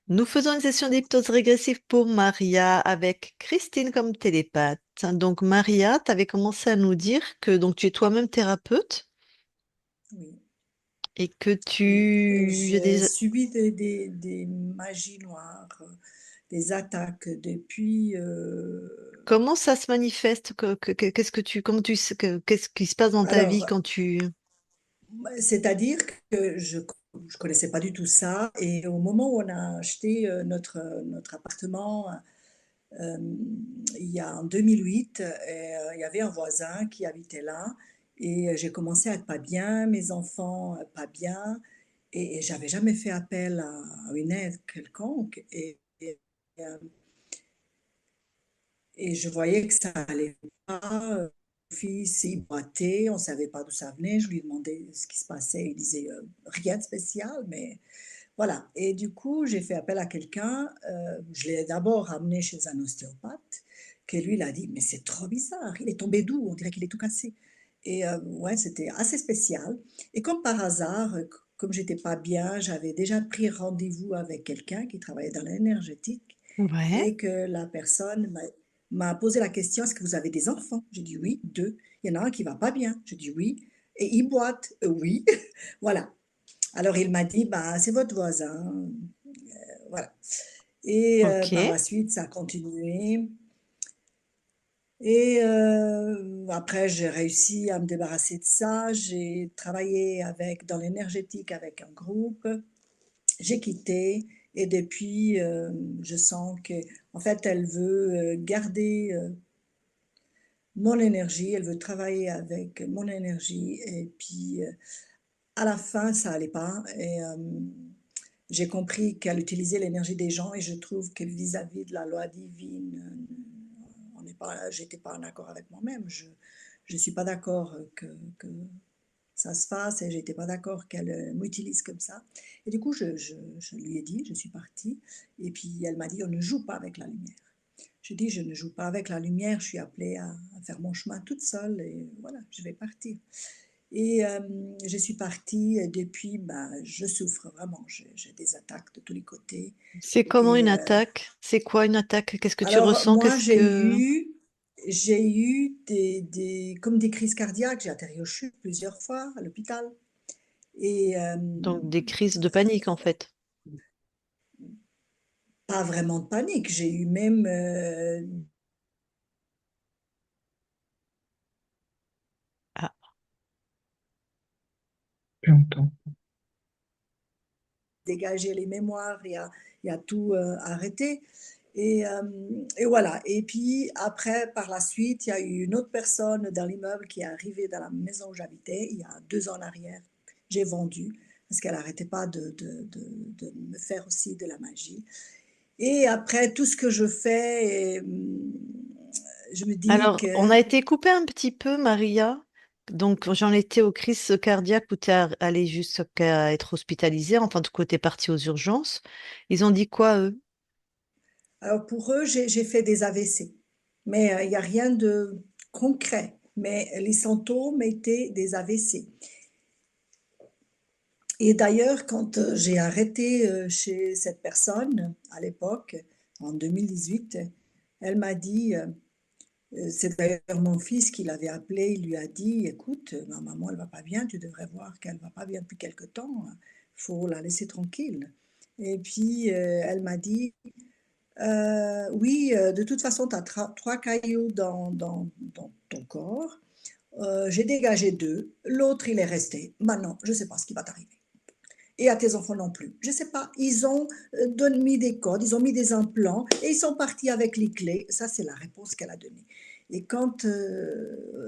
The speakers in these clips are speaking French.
Nous faisons une session d'hypnose régressive pour Maria avec Christine comme télépathe. Donc Maria, tu avais commencé à nous dire que donc tu es toi-même thérapeute Oui, et que oui. Et tu as j'ai des... subi des magies noires, des attaques depuis. Comment ça se manifeste? Qu'est-ce que tu comment tu sais qu'est-ce qui se passe dans ta vie Alors, quand tu... c'est-à-dire que je connaissais pas du tout ça. Et au moment où on a acheté notre appartement, euh, il y a en 2008, il y avait un voisin qui habitait là. Et j'ai commencé à être pas bien, mes enfants pas bien. Et j'avais jamais fait appel à une aide quelconque. Euh, Et je voyais que ça allait pas. Mon fils, il boitait, on ne savait pas d'où ça venait. Je lui demandais ce qui se passait. Il disait rien de spécial, mais voilà. Et du coup, j'ai fait appel à quelqu'un. Je l'ai d'abord ramené chez un ostéopathe, qui lui, il a dit, mais c'est trop bizarre. Il est tombé d'où? On dirait qu'il est tout cassé. Et ouais, c'était assez spécial. Et comme par hasard, comme j'étais pas bien, j'avais déjà pris rendez-vous avec quelqu'un qui travaillait dans l'énergétique Ouais. et que la personne m'a posé la question, est-ce que vous avez des enfants? J'ai dit oui, deux. Il y en a un qui va pas bien. Je dis oui. Et il boite. Oui. Voilà. Alors il m'a dit, bah, c'est votre voisin. Voilà. Et Ok. par la suite, ça a continué. Et après, j'ai réussi à me débarrasser de ça. J'ai travaillé dans l'énergétique avec un groupe. J'ai quitté et depuis, je sens que, en fait, elle veut garder mon énergie, elle veut travailler avec mon énergie et puis à la fin, ça allait pas et j'ai compris qu'elle utilisait l'énergie des gens et je trouve que vis-à-vis de la loi divine, on n'est pas, j'étais pas en accord avec moi-même. Je suis pas d'accord que ça se fasse et j'étais pas d'accord qu'elle m'utilise comme ça. Et du coup, je lui ai dit, je suis partie et puis elle m'a dit, on ne joue pas avec la lumière. Je dis, je ne joue pas avec la lumière, je suis appelée à faire mon chemin toute seule et voilà, je vais partir. Et je suis partie et depuis, ben, je souffre vraiment, j'ai des attaques de tous les côtés. C'est comment une Et attaque? C'est quoi une attaque? Qu'est-ce que tu alors, ressens? moi, Qu'est-ce que... j'ai eu comme des crises cardiaques, j'ai atterri au CHU plusieurs fois à l'hôpital. Et Donc des crises de panique en fait. pas vraiment de panique, j'ai eu même Ah, J'entends. dégagé les mémoires, il y a tout arrêté. Et voilà. Et puis après, par la suite, il y a eu une autre personne dans l'immeuble qui est arrivée dans la maison où j'habitais il y a 2 ans en arrière. J'ai vendu parce qu'elle n'arrêtait pas de me faire aussi de la magie. Et après, tout ce que je fais, je me dis alors, on que a été coupé un petit peu, Maria. Donc, j'en étais aux crises cardiaques où tu es allée jusqu'à être hospitalisée. Enfin, du coup, tu es partie aux urgences. Ils ont dit quoi, eux? alors pour eux, j'ai fait des AVC, mais il n'y a rien de concret. Mais les symptômes étaient des AVC. Et d'ailleurs, quand j'ai arrêté chez cette personne à l'époque, en 2018, elle m'a dit, c'est d'ailleurs mon fils qui l'avait appelé, il lui a dit, écoute, ma maman, elle va pas bien, tu devrais voir qu'elle va pas bien depuis quelque temps, il faut la laisser tranquille. Et puis, elle m'a dit, oui, de toute façon, tu as trois cailloux dans ton corps. J'ai dégagé deux. L'autre, il est resté. Maintenant, je ne sais pas ce qui va t'arriver. Et à tes enfants non plus. Je ne sais pas. Ils ont mis des codes, ils ont mis des implants et ils sont partis avec les clés. Ça, c'est la réponse qu'elle a donnée. Et quand,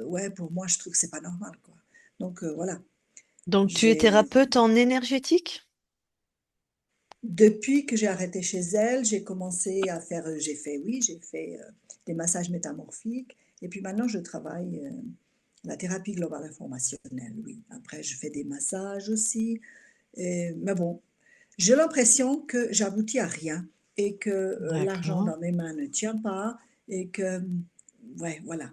ouais, pour moi, je trouve que c'est pas normal, quoi. Donc voilà. Donc, tu es J'ai thérapeute en énergétique? Depuis que j'ai arrêté chez elle, j'ai commencé à faire, oui, j'ai fait des massages métamorphiques. Et puis maintenant, je travaille la thérapie globale informationnelle, oui. Après, je fais des massages aussi. Mais bon, j'ai l'impression que j'aboutis à rien et que l'argent D'accord. dans mes mains ne tient pas et que, ouais, voilà.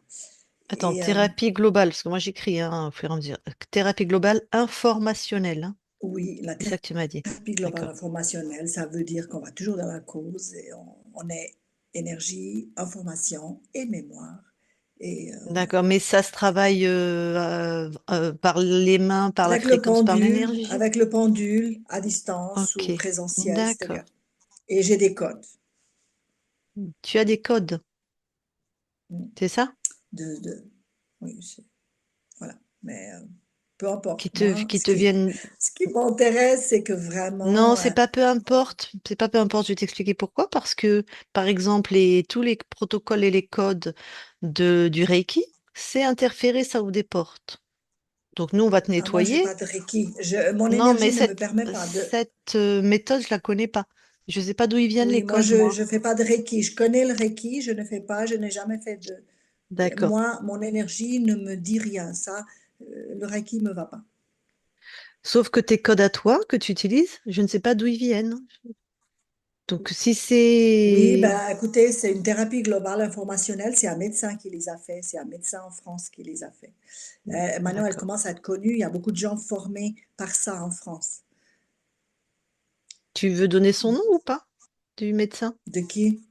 Attends, Et thérapie globale, parce que moi j'écris hein, au fur et à mesure. Thérapie globale informationnelle, hein. Oui, la C'est ça que tu m'as dit. thérapie globale D'accord. informationnelle, ça veut dire qu'on va toujours dans la cause et on est énergie, information et mémoire. Et D'accord. Mais ça se travaille par les mains, par la fréquence, par l'énergie. avec le pendule, à distance ou Ok. présentiel, D'accord. c'est-à-dire. Et j'ai des codes Tu as des codes, mm, c'est ça? de oui, voilà. Mais peu importe, Qui te, moi, qui te viennent. ce qui m'intéresse, c'est que Non, vraiment, c'est pas peu importe. C'est pas peu importe. Je vais t'expliquer pourquoi. Parce que, par exemple, tous les protocoles et les codes du Reiki, c'est interférer, ça ouvre des portes. Donc, nous, on va te ah, moi, j'ai nettoyer. pas de Reiki. Mon Non, mais énergie ne me cette, permet pas de. cette méthode, je la connais pas. Je sais pas d'où ils viennent les Oui, moi, codes, je moi. ne fais pas de Reiki. Je connais le Reiki, je ne fais pas, je n'ai jamais fait de. D'accord. Moi, mon énergie ne me dit rien. Ça, le Reiki me va pas. Sauf que tes codes à toi, que tu utilises, je ne sais pas d'où ils viennent. Donc, si Oui, c'est... ben, écoutez, c'est une thérapie globale informationnelle. C'est un médecin qui les a fait. C'est un médecin en France qui les a fait. Maintenant, elle D'accord. commence à être connue. Il y a beaucoup de gens formés par ça en France. Tu veux donner son nom ou pas? Du médecin? De qui?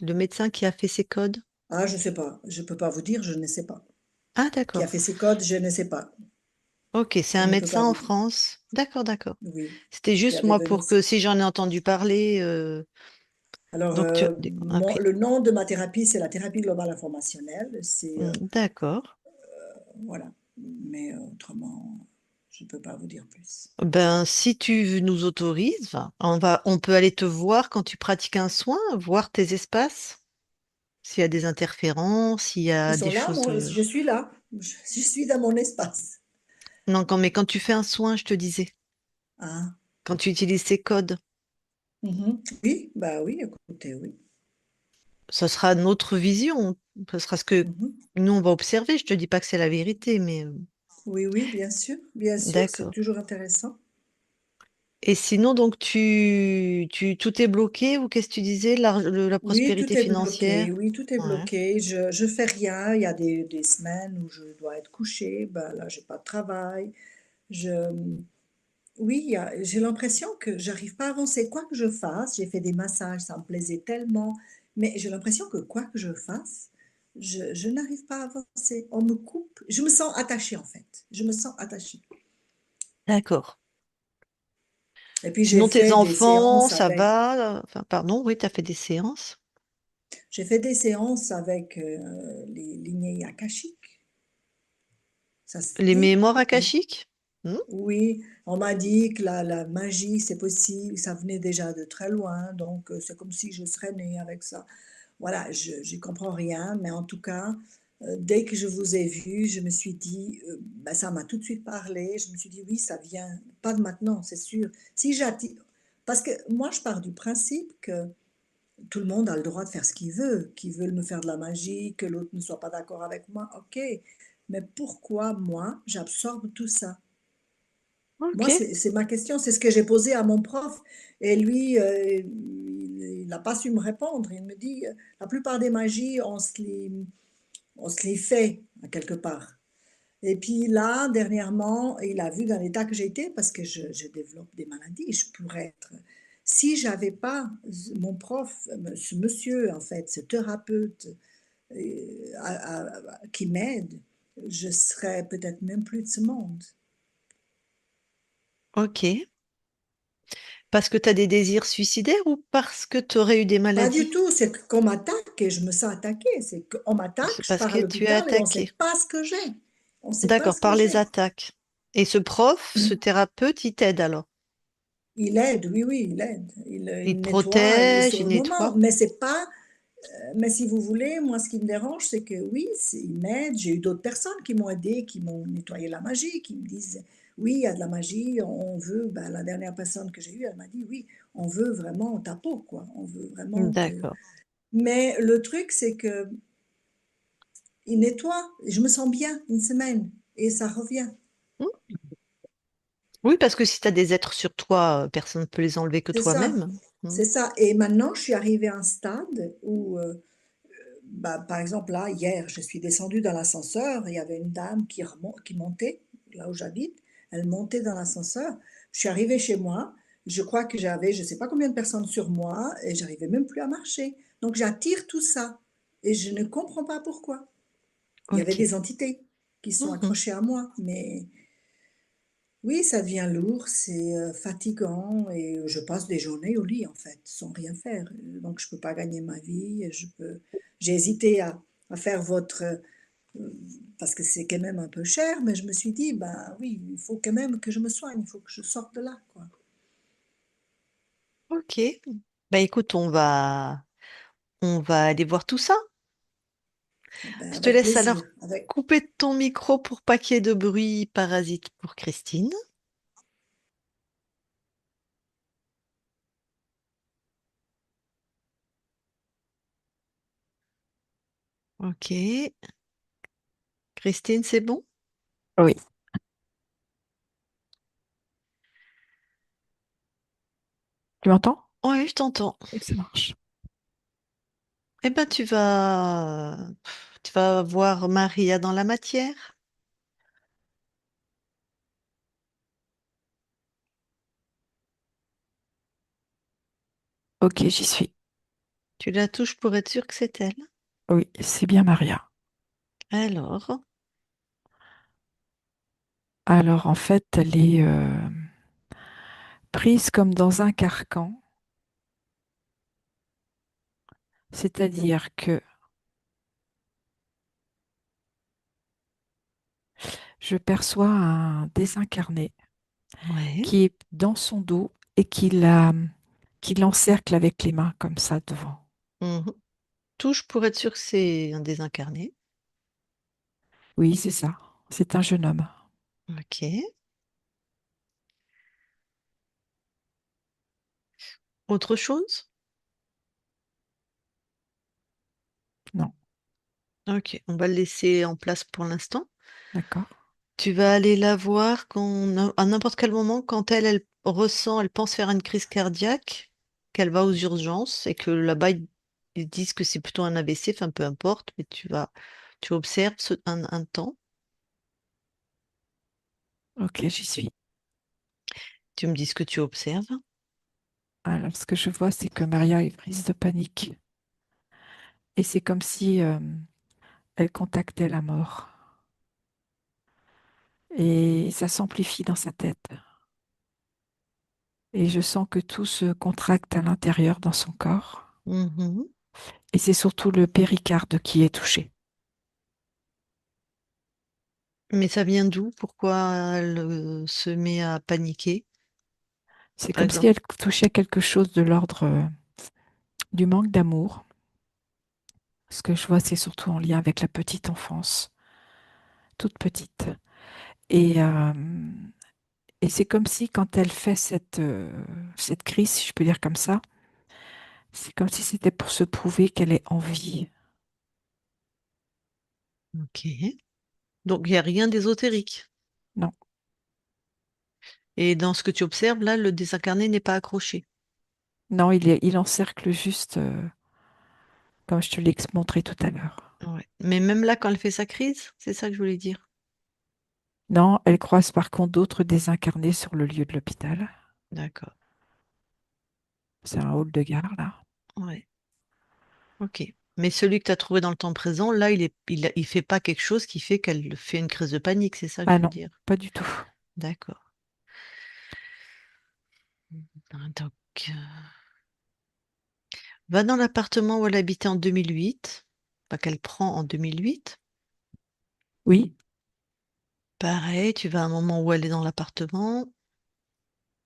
Le médecin qui a fait ces codes? Ah, je ne sais pas. Je ne peux pas vous dire, je ne sais pas. Ah, Qui a d'accord. fait ces codes, je ne sais pas. Ok, c'est Je un ne peux médecin pas en vous dire. France. D'accord, d'accord. Oui, C'était qui juste avait moi donné pour ça. que si j'en ai entendu parler, Alors, donc tu as ok. le nom de ma thérapie, c'est la thérapie globale informationnelle. C'est, D'accord. voilà. Mais autrement, je ne peux pas vous dire plus. Ben, si tu nous autorises, enfin, on peut aller te voir quand tu pratiques un soin, voir tes espaces, s'il y a des interférences, s'il y Ils a sont des là, choses. moi, je suis là. Je suis dans mon espace. Non, mais quand tu fais un soin, je te disais, Ah, quand tu utilises ces codes, mhm. Oui, bah oui, écoutez, oui. ça sera notre vision. Ça sera ce que Mhm. nous, on va observer. Je te dis pas que c'est la vérité, mais Oui, oui, bien sûr, c'est d'accord. toujours intéressant. Et sinon, donc, tout est bloqué ou qu'est-ce que tu disais, la Oui, prospérité tout est bloqué. financière? Oui, tout est Ouais. bloqué. Je fais rien. Il y a des semaines où je dois être couchée. Ben là, j'ai pas de travail. Je, oui, j'ai l'impression que j'arrive pas à avancer. Quoi que je fasse, j'ai fait des massages, ça me plaisait tellement. Mais j'ai l'impression que quoi que je fasse, je n'arrive pas à avancer. On me coupe. Je me sens attachée en fait. Je me sens attachée. D'accord. Et puis Sinon, tes enfants, ça va? Enfin, pardon, oui, tu as fait des séances. j'ai fait des séances avec les lignées akashiques. Ça se Les dit? mémoires Oui. akashiques? Hmm. Oui, on m'a dit que la magie, c'est possible, ça venait déjà de très loin, donc c'est comme si je serais née avec ça. Voilà, je n'y comprends rien, mais en tout cas, dès que je vous ai vu, je me suis dit, ben, ça m'a tout de suite parlé, je me suis dit, oui, ça vient, pas de maintenant, c'est sûr. Si j'attire, parce que moi, je pars du principe que tout le monde a le droit de faire ce qu'il veut, qu'ils veulent me faire de la magie, que l'autre ne soit pas d'accord avec moi, ok, mais pourquoi moi, j'absorbe tout ça? Ok, Moi, c'est ma question, c'est ce que j'ai posé à mon prof. Et lui, il n'a pas su me répondre. Il me dit, la plupart des magies, on se les fait à quelque part. Et puis là, dernièrement, il a vu dans l'état que j'étais, parce que je développe des maladies, je pourrais être... Si j'avais pas mon prof, ce monsieur, en fait, ce thérapeute qui m'aide, je serais peut-être même plus de ce monde. ok. Parce que tu as des désirs suicidaires ou parce que tu aurais eu des Pas du maladies? tout, c'est qu'on m'attaque et je me sens attaquée. C'est qu'on m'attaque, C'est je parce pars à que tu es l'hôpital et on ne sait attaqué. pas ce que j'ai. On ne sait pas D'accord, ce que par les j'ai. attaques. Et ce prof, ce thérapeute, il t'aide alors. Il aide, oui, oui, il aide. Il Il te nettoie protège, sur il le moment. nettoie. Mais c'est pas. Mais si vous voulez, moi, ce qui me dérange, c'est que oui, il m'aide. J'ai eu d'autres personnes qui m'ont aidé, qui m'ont nettoyé la magie, qui me disent oui, il y a de la magie, on veut. Ben, la dernière personne que j'ai eue, elle m'a dit oui, on veut vraiment ta peau, quoi. On veut vraiment que. D'accord. Mais le truc, c'est que il nettoie. Je me sens bien une semaine et ça revient. Hmm. Oui, parce que si tu as des êtres sur toi, personne ne peut les enlever que C'est ça. toi-même. Hmm. C'est ça. Et maintenant, je suis arrivée à un stade où, bah, par exemple, là, hier, je suis descendue dans l'ascenseur. Il y avait une dame qui montait, là où j'habite. Elle montait dans l'ascenseur. Je suis arrivée chez moi, je crois que j'avais je ne sais pas combien de personnes sur moi et j'arrivais même plus à marcher. Donc j'attire tout ça et je ne comprends pas pourquoi. Il y avait Ok. des entités qui sont Mhm. accrochées à moi, mais oui, ça devient lourd, c'est fatigant et je passe des journées au lit en fait, sans rien faire. Donc je peux pas gagner ma vie. J'ai hésité à faire votre parce que c'est quand même un peu cher, mais je me suis dit, bah oui, il faut quand même que je me soigne, il faut que je sorte de là, quoi. Ok. Bah écoute, on va aller voir tout ça. Ben, Je te avec laisse alors plaisir. Avec... couper ton micro pour pas qu'il y ait de bruit parasite pour Christine. Ok. Christine, c'est bon? Oui, tu m'entends? Oui, je t'entends. Oui, ça marche. Eh ben, tu vas voir Maria dans la matière. Ok, j'y suis. Tu la touches pour être sûr que c'est elle. Oui, c'est bien Maria. Alors, Alors, en fait, elle est prise comme dans un carcan, c'est-à-dire que je perçois un désincarné ouais. qui est dans son dos et qui l'encercle avec les mains comme ça devant. Mhm. Touche pour être sûr que c'est un désincarné. Oui, c'est ça. C'est un jeune homme. Ok. Autre chose? Non, Ok, on va le laisser en place pour l'instant. d'accord. Tu vas aller la voir à n'importe quel moment quand elle ressent, elle pense faire une crise cardiaque, qu'elle va aux urgences et que là-bas, ils disent que c'est plutôt un AVC, enfin peu importe, mais tu observes un temps, Ok, j'y suis. tu me dis ce que tu observes. Alors, ce que je vois, c'est que Maria est prise de panique. Et c'est comme si elle contactait la mort. Et ça s'amplifie dans sa tête. Et je sens que tout se contracte à l'intérieur dans son corps. Mhm. Et c'est surtout le péricarde qui est touché. Mais ça vient d'où? Pourquoi elle se met à paniquer, C'est par comme si exemple? elle touchait quelque chose de l'ordre du manque d'amour. Ce que je vois, c'est surtout en lien avec la petite enfance, toute petite. Et, euh, et c'est comme si quand elle fait cette crise, si je peux dire comme ça, c'est comme si c'était pour se prouver qu'elle est en vie. Ok. Donc il n'y a rien d'ésotérique. Non, Et dans ce que tu observes, là, le désincarné n'est pas accroché. non, il encercle juste, comme je te l'ai montré tout à l'heure. Ouais. Mais même là, quand elle fait sa crise, c'est ça que je voulais dire. Non, elle croise par contre d'autres désincarnés sur le lieu de l'hôpital. D'accord. C'est un hall de gare, là. Ouais. Ok. Mais celui que tu as trouvé dans le temps présent, là, il fait pas quelque chose qui fait qu'elle fait une crise de panique, c'est ça que Ah je veux non, dire. pas du tout. D'accord. Donc, euh, va dans l'appartement où elle habitait en 2008, pas qu'elle prend en 2008. Oui, Pareil, tu vas à un moment où elle est dans l'appartement,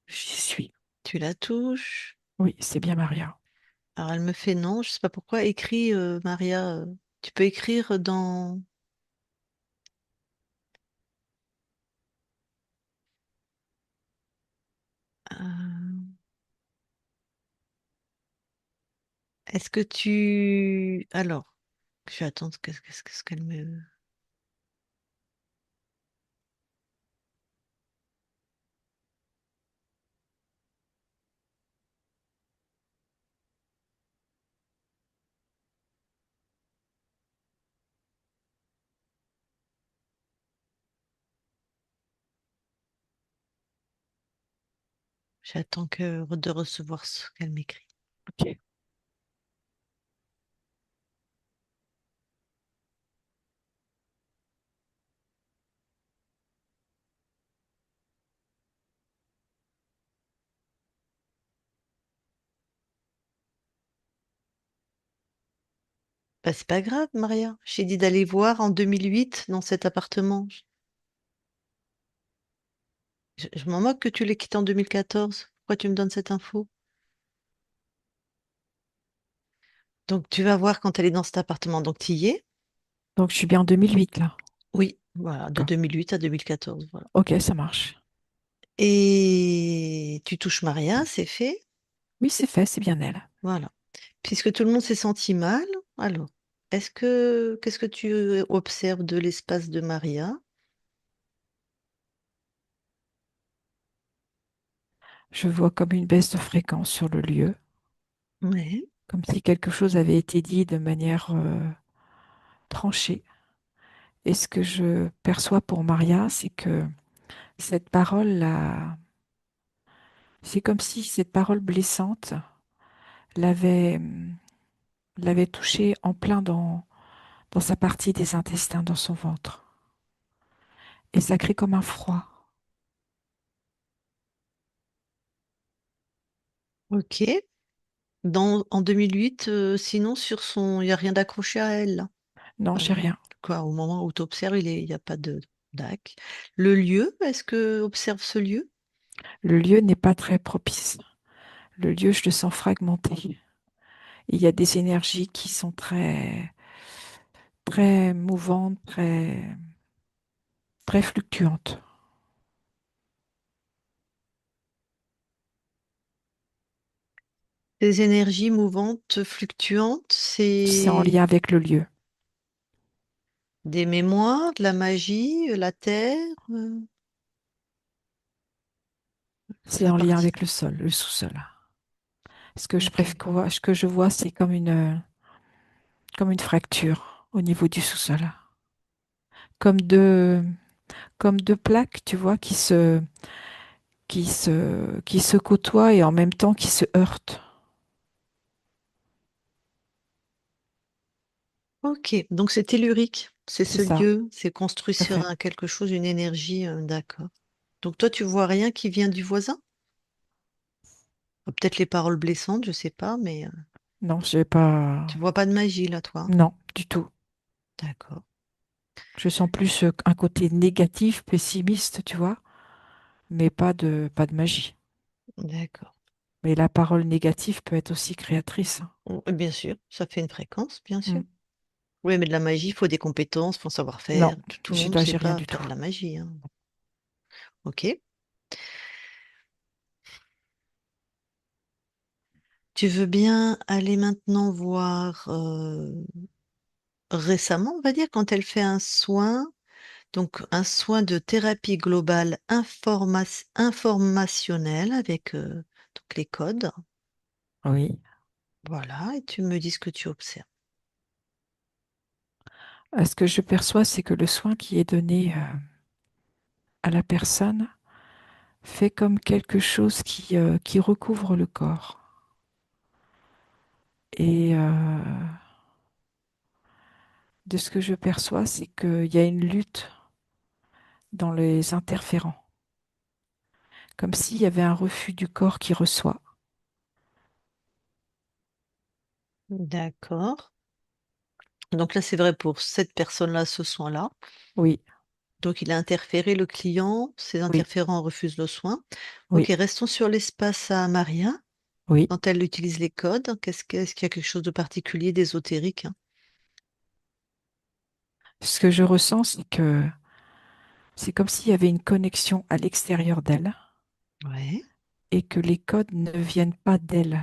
j'y suis. tu la touches. Oui, c'est bien Maria. Alors elle me fait non, je sais pas pourquoi. Écris, Maria, tu peux écrire dans. euh, Est-ce que tu. Alors, je vais attendre qu'est-ce qu'elle me. J'attends de recevoir ce qu'elle m'écrit. Ok. Bah, c'est pas grave, Maria. J'ai dit d'aller voir en 2008 dans cet appartement. Je m'en moque que tu l'aies quitté en 2014. Pourquoi tu me donnes cette info? Donc, tu vas voir quand elle est dans cet appartement. Donc, tu y es? Donc, je suis bien en 2008 là. Oui, voilà, de D'accord. 2008 à 2014. Voilà. Ok, ça marche. Et tu touches Maria, c'est fait. Oui, c'est fait, c'est bien elle. Voilà. Puisque tout le monde s'est senti mal, alors, qu'est-ce que tu observes de l'espace de Maria? Je vois comme une baisse de fréquence sur le lieu, Ouais. comme si quelque chose avait été dit de manière tranchée. Et ce que je perçois pour Maria, c'est que cette parole-là, c'est comme si cette parole blessante l'avait l'avait touchée en plein dans sa partie des intestins, dans son ventre. Et ça crée comme un froid. Ok. En 2008, sinon, il n'y a rien d'accroché à elle, là. Non, j'ai rien. Quoi, au moment où tu observes, il n'y a pas de dac. Le lieu, est-ce que observe ce lieu? Le lieu n'est pas très propice. Le lieu, je le sens fragmenté. Il y a des énergies qui sont très mouvantes, très fluctuantes. Des énergies mouvantes, fluctuantes, C'est en lien c'est avec le lieu. des mémoires, de la magie, la terre, C'est ça en lien partit. avec le sol, le sous-sol. Ok. Ce que je vois, c'est comme une fracture au niveau du sous-sol. Comme deux, comme deux plaques, tu vois, qui se côtoient et en même temps qui se heurtent. Ok, donc c'est tellurique, c'est C'est ce ça, lieu, c'est construit tout à sur fait. quelque chose, une énergie, d'accord. Donc toi, tu vois rien qui vient du voisin? Peut-être les paroles blessantes, je sais pas, mais Non, j'ai pas. tu vois pas de magie là, toi, hein. Non, du tout. D'accord, Je sens plus un côté négatif, pessimiste, tu vois, mais pas de magie. d'accord. Mais la parole négative peut être aussi créatrice, hein. Bien sûr, ça fait une fréquence, bien sûr. Mm. Oui, mais de la magie, il faut des compétences, il faut Non, savoir-faire. Tout le monde ne là, sait j'ai rien pas du tout. faire de la magie, hein. Ok. Tu veux bien aller maintenant voir récemment, on va dire, quand elle fait un soin, donc un soin de thérapie globale informationnelle avec donc les codes. Oui. Voilà, et tu me dis ce que tu observes. Ce que je perçois, c'est que le soin qui est donné à la personne fait comme quelque chose qui recouvre le corps. Et de ce que je perçois, c'est qu'il y a une lutte dans les interférents, comme s'il y avait un refus du corps qui reçoit. D'accord. Donc là, c'est vrai pour cette personne-là, ce soin-là. Oui, Donc il a interféré le client, ces oui, interférents refusent le soin. Ok, oui, restons sur l'espace à Maria. oui. Quand elle utilise les codes, est-ce qu'il y a quelque chose de particulier, d'ésotérique, hein? Ce que je ressens, c'est que c'est comme s'il y avait une connexion à l'extérieur d'elle Ouais. et que les codes ne viennent pas d'elle,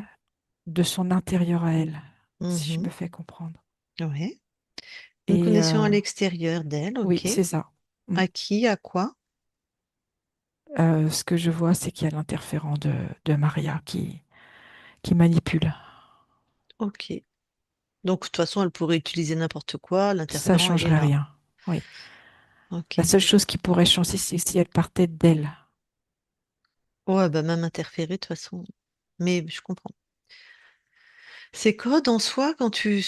de son intérieur à elle, si je me Mhm. fais comprendre. Ouais. Une Et connexion à l'extérieur d'elle, oui, ok. c'est ça. Mm. À qui, à quoi? Ce que je vois, c'est qu'il y a l'interférent de Maria qui manipule. Ok. Donc de toute façon, elle pourrait utiliser n'importe quoi, Ça l'interférent, il est changerait là. rien. Oui. La Ok. seule chose qui pourrait changer, c'est si elle partait d'elle. Ouais, bah même interférer de toute façon. Mais je comprends. Ces codes en soi, quand tu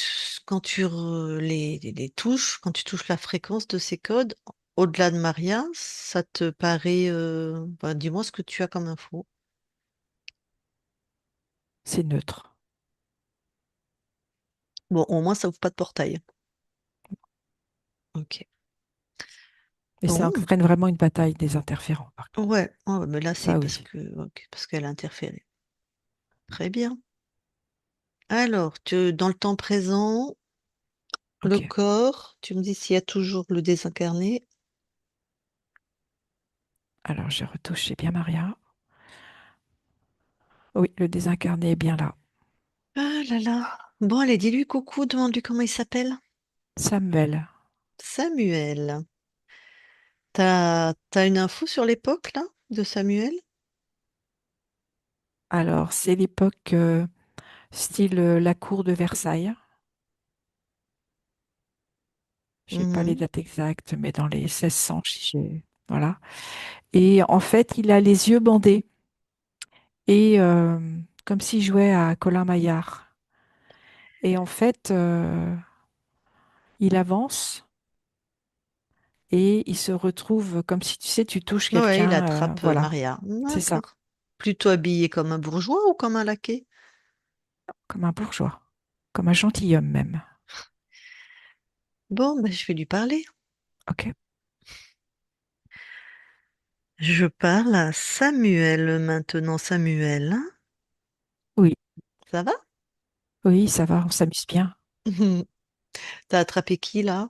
les touches, quand tu touches la fréquence de ces codes, au-delà de Maria, ça te paraît. Bah, dis-moi ce que tu as comme info. C'est neutre. Bon, au moins, ça ouvre pas de portail. Ok. Et ça Bon, entraîne vraiment une bataille des interférents, par contre. ouais. Ouais, mais là, c'est Ça, parce oui. que, ok, parce qu'elle a interféré. Très bien. Alors, dans le temps présent, le Ok. corps, tu me dis s'il y a toujours le désincarné. Alors, je retouche, c'est bien Maria. Oui, le désincarné est bien là. Ah là là. Bon, allez, dis-lui coucou, demande-lui comment il s'appelle. Samuel. Samuel. T'as une info sur l'époque, là, de Samuel? Alors, c'est l'époque style la cour de Versailles. Je sais pas les Mhm. dates exactes, mais dans les 1600, si j'ai... Voilà. Et en fait, il a les yeux bandés et comme s'il jouait à Colin Maillard. Et en fait, il avance et il se retrouve comme si, tu sais, tu touches Ouais, il quelqu'un. attrape Voilà, Maria. c'est ça, D'accord. Plutôt habillé comme un bourgeois ou comme un laquais? comme un bourgeois, comme un gentilhomme même. Bon, ben, je vais lui parler. Ok. Je parle à Samuel maintenant. Samuel, hein. Oui, Ça va? oui, ça va, on s'amuse bien. T'as attrapé qui, là?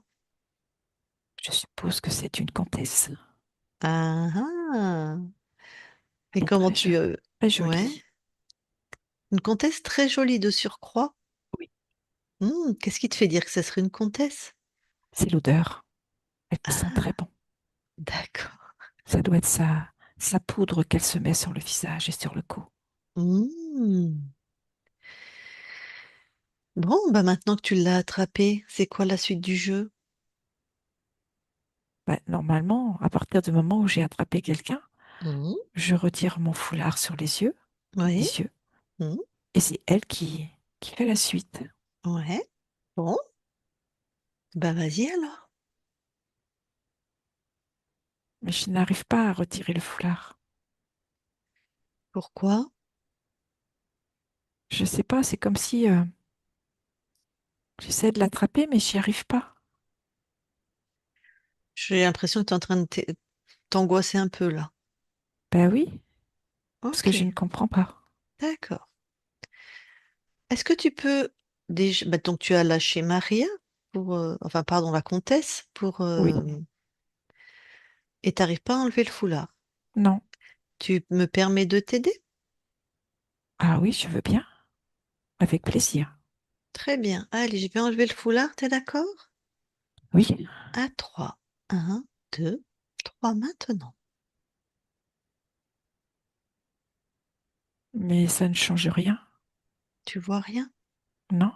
Je suppose que c'est une comtesse. Ah, ah. Et Elle est comment très tu... jolie, très Ouais, jolie. une comtesse très jolie de surcroît. Oui, Qu'est-ce qui te fait dire que ce serait une comtesse? c'est l'odeur. Elle sent très Ah, bon. d'accord. Ça doit être sa poudre qu'elle se met sur le visage et sur le cou. Hmm. Bon, bah maintenant que tu l'as attrapé, c'est quoi la suite du jeu? Bah, normalement, à partir du moment où j'ai attrapé quelqu'un, Hmm. je retire mon foulard sur les yeux, Oui. des yeux, Hmm. et c'est elle qui fait la suite. Ouais. Bon, bah vas-y alors. Mais je n'arrive pas à retirer le foulard. Pourquoi? Je sais pas, c'est comme si j'essaie de l'attraper, mais j'y arrive pas. J'ai l'impression que tu es en train de t'angoisser un peu là. Ben oui, parce que Ok, je ne comprends pas. d'accord. Est-ce que tu peux déjà... Bah, donc tu as lâché Maria pour... Enfin, pardon, la comtesse pour... Oui, Et t'arrives pas à enlever le foulard. non. Tu me permets de t'aider? Ah oui, je veux bien, avec plaisir. Très bien. Allez, je vais enlever le foulard, t'es d'accord? Oui, À 3. Un, 2, 3 maintenant. mais ça ne change rien. Tu vois rien? Non,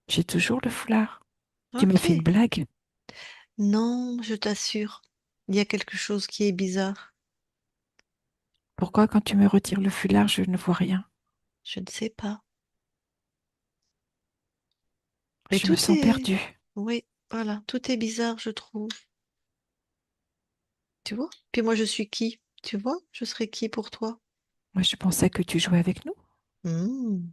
j'ai toujours le foulard. Tu me Ok. fais une blague? Non, je t'assure. Il y a quelque chose qui est bizarre. Pourquoi quand tu me retires le foulard, je ne vois rien? Je ne sais pas. Mais Je me tout sens est... perdue. Oui, voilà. Tout est bizarre, je trouve. Tu vois? Puis moi, je suis qui? Tu vois? Je serais qui pour toi? Moi, je pensais que tu jouais avec nous Hmm.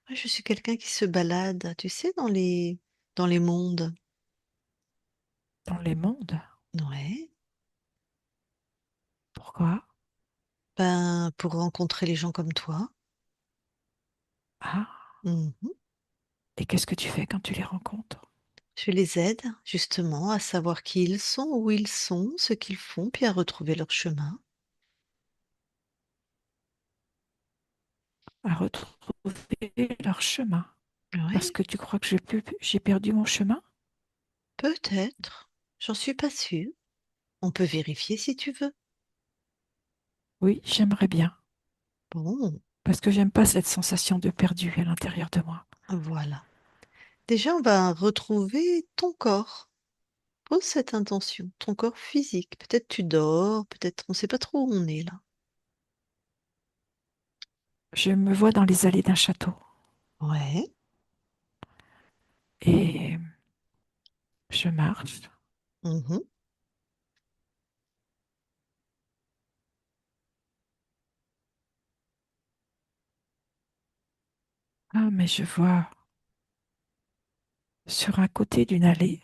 Moi, je suis quelqu'un qui se balade, tu sais, dans les mondes. dans les mondes. Ouais. Pourquoi? Ben, pour rencontrer les gens comme toi. Ah, Mhm. et qu'est-ce que tu fais quand tu les rencontres? Je les aide justement à savoir qui ils sont, où ils sont, ce qu'ils font, puis à retrouver leur chemin. À retrouver leur chemin. Parce Ouais, que tu crois que j'ai perdu mon chemin? peut-être. J'en suis pas sûre. On peut vérifier si tu veux. Oui, j'aimerais bien. Bon, Parce que j'aime pas cette sensation de perdu à l'intérieur de moi. voilà. Déjà, on va retrouver ton corps. Pose cette intention, ton corps physique. Peut-être tu dors, peut-être on ne sait pas trop où on est là. Je me vois dans les allées d'un château Ouais. et je marche. Mhm. Ah, mais je vois sur un côté d'une allée,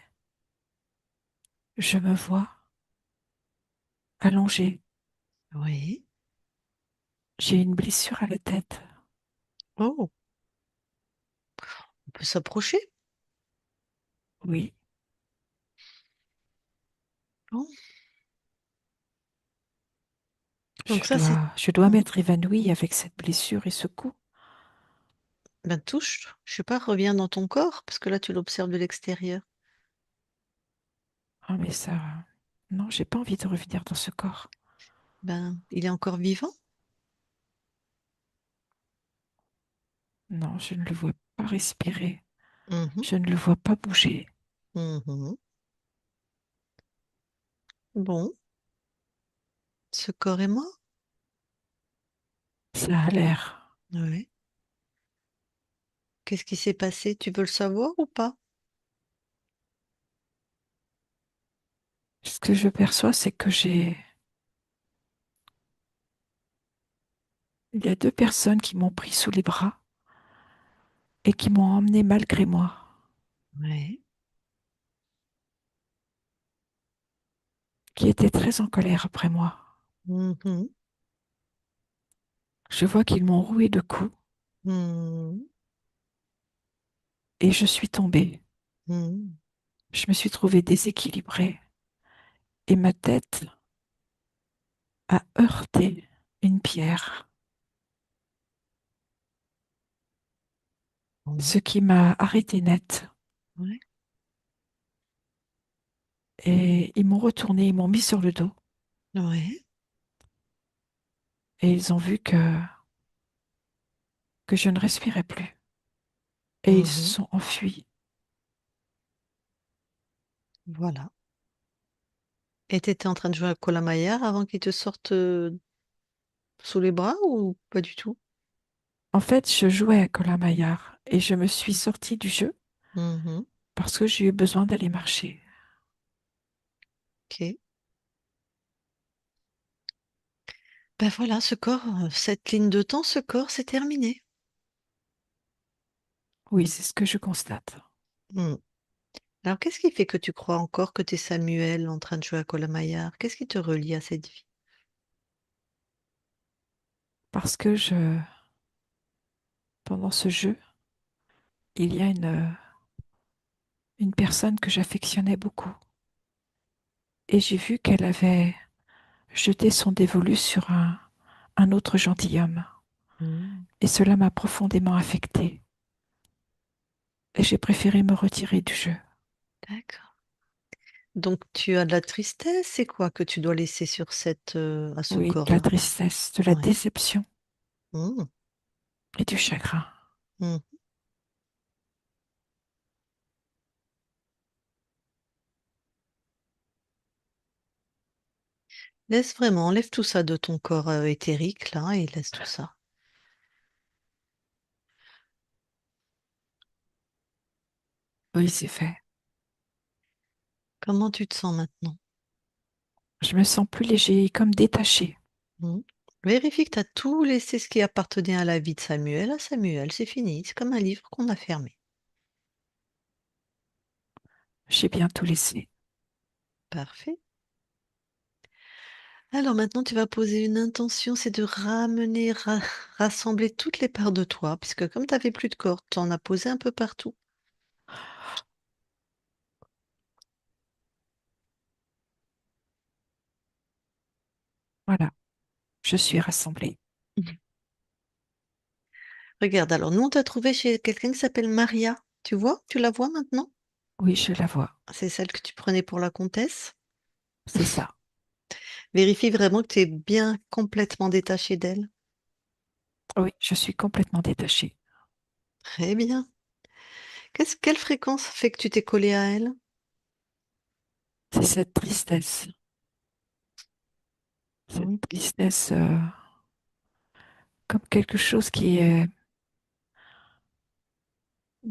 je me vois allongée. Oui. J'ai une blessure à la tête. Oh, on peut s'approcher. Oui, Bon. Donc ça, c'est... je dois Mhm. m'être évanouie avec cette blessure et ce coup. Ben touche, je sais pas, reviens dans ton corps, parce que là, tu l'observes de l'extérieur. Ah, mais ça, non, j'ai pas envie de revenir dans ce corps. Ben, il est encore vivant. Non, je ne le vois pas respirer. Mhm. Je ne le vois pas bouger. Mhm. Bon, ce corps est mort. Ça a l'air. Ouais. Qu'est-ce qui s'est passé? Tu veux le savoir ou pas? Ce que je perçois, c'est que il y a deux personnes qui m'ont pris sous les bras et qui m'ont emmené malgré moi, Ouais. qui étaient très en colère après moi. Mhm. Je vois qu'ils m'ont roué de coups Mhm. et je suis tombée. Mhm. Je me suis trouvée déséquilibrée et ma tête a heurté une pierre, Bon. ce qui m'a arrêtée net. Ouais. Et ils m'ont retourné, ils m'ont mis sur le dos Ouais. et ils ont vu que je ne respirais plus. Et ils se Mhm. sont enfuis. Voilà. Et tu étais en train de jouer à Colamaillard avant qu'il te sorte sous les bras ou pas du tout? En fait, je jouais à Colin-Maillard et je me suis sortie du jeu Mhm. parce que j'ai eu besoin d'aller marcher. Ok. Ben voilà, ce corps, cette ligne de temps, ce corps, c'est terminé. Oui, c'est ce que je constate. Hmm. Alors, qu'est-ce qui fait que tu crois encore que tu es Samuel en train de jouer à Colamaillard? Qu'est-ce qui te relie à cette vie? Parce que pendant ce jeu, il y a une personne que j'affectionnais beaucoup. Et j'ai vu qu'elle avait jeté son dévolu sur un autre gentilhomme. Hmm. Et cela m'a profondément affectée. Et j'ai préféré me retirer du jeu. D'accord. Donc, tu as de la tristesse, c'est quoi que tu dois laisser sur à ce Oui, de la corps-là? tristesse, de la Ouais. déception Hmm. et du chagrin. Hmm. Laisse vraiment, enlève tout ça de ton corps éthérique, là, et laisse tout ça. Oui, c'est fait. Comment tu te sens maintenant? Je me sens plus léger et comme détaché. Hmm. Vérifie que tu as tout laissé ce qui appartenait à la vie de Samuel à Samuel, c'est fini. C'est comme un livre qu'on a fermé. J'ai bien tout laissé. Parfait. Alors maintenant, tu vas poser une intention, c'est de ramener, rassembler toutes les parts de toi, puisque comme tu n'avais plus de corps, tu en as posé un peu partout. Voilà, je suis rassemblée. Mhm. Regarde, alors nous, on t'a trouvé chez quelqu'un qui s'appelle Maria. Tu vois? Tu la vois maintenant? Oui, je la vois. C'est celle que tu prenais pour la comtesse. C'est ça. Vérifie vraiment que tu es bien complètement détaché d'elle. Oui, je suis complètement détachée. Très bien. Quelle fréquence fait que tu t'es collé à elle? C'est cette tristesse. Cette Oui. tristesse comme quelque chose qui est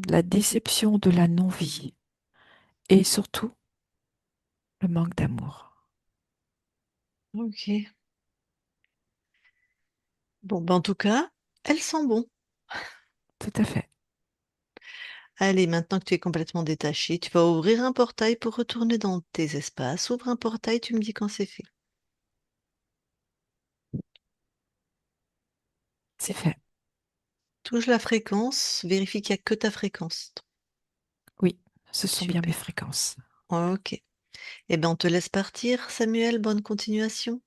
la déception de la non-vie et surtout le manque d'amour. Ok. Bon, ben, en tout cas, elles sont bon. Tout à fait. Allez, maintenant que tu es complètement détaché, tu vas ouvrir un portail pour retourner dans tes espaces. Ouvre un portail, tu me dis quand c'est fait. C'est fait. Touche la fréquence, vérifie qu'il n'y a que ta fréquence. Oui, ce sont bien mes Super. fréquences. Ok. Eh bien, on te laisse partir, Samuel. Bonne continuation.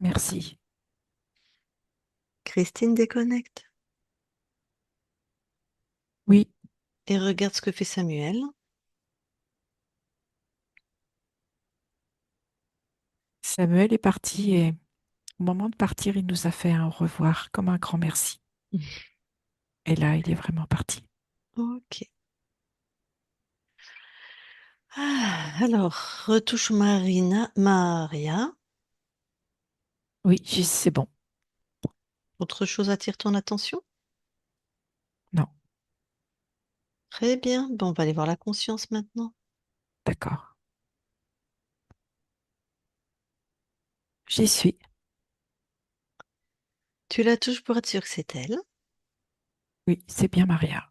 Merci. Christine déconnecte Oui, et regarde ce que fait Samuel. Samuel est parti et au moment de partir, il nous a fait un au revoir comme un grand merci. Et là, il est vraiment parti. Ok. Ah, alors, retouche Maria. Oui, c'est bon. Autre chose attire ton attention? Non, Très bien. Bon, on va aller voir la conscience maintenant. d'accord. J'y suis. Tu la touches pour être sûr que c'est elle. Oui, c'est bien Maria.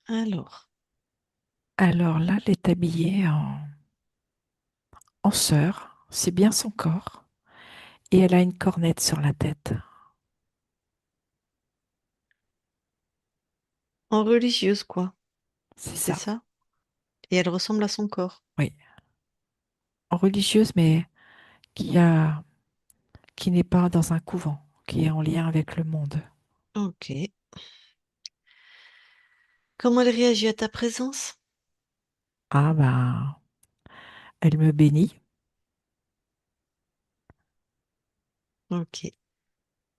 Alors, Alors là, elle est habillée en sœur. C'est bien son corps. Et elle a une cornette sur la tête. en religieuse, quoi. C'est C'est ça. ça? Et elle ressemble à son corps. Oui. En religieuse, mais qui a, qui n'est pas dans un couvent, qui est en lien avec le monde. Ok. Comment elle réagit à ta présence? Ah ben, elle me bénit. Ok.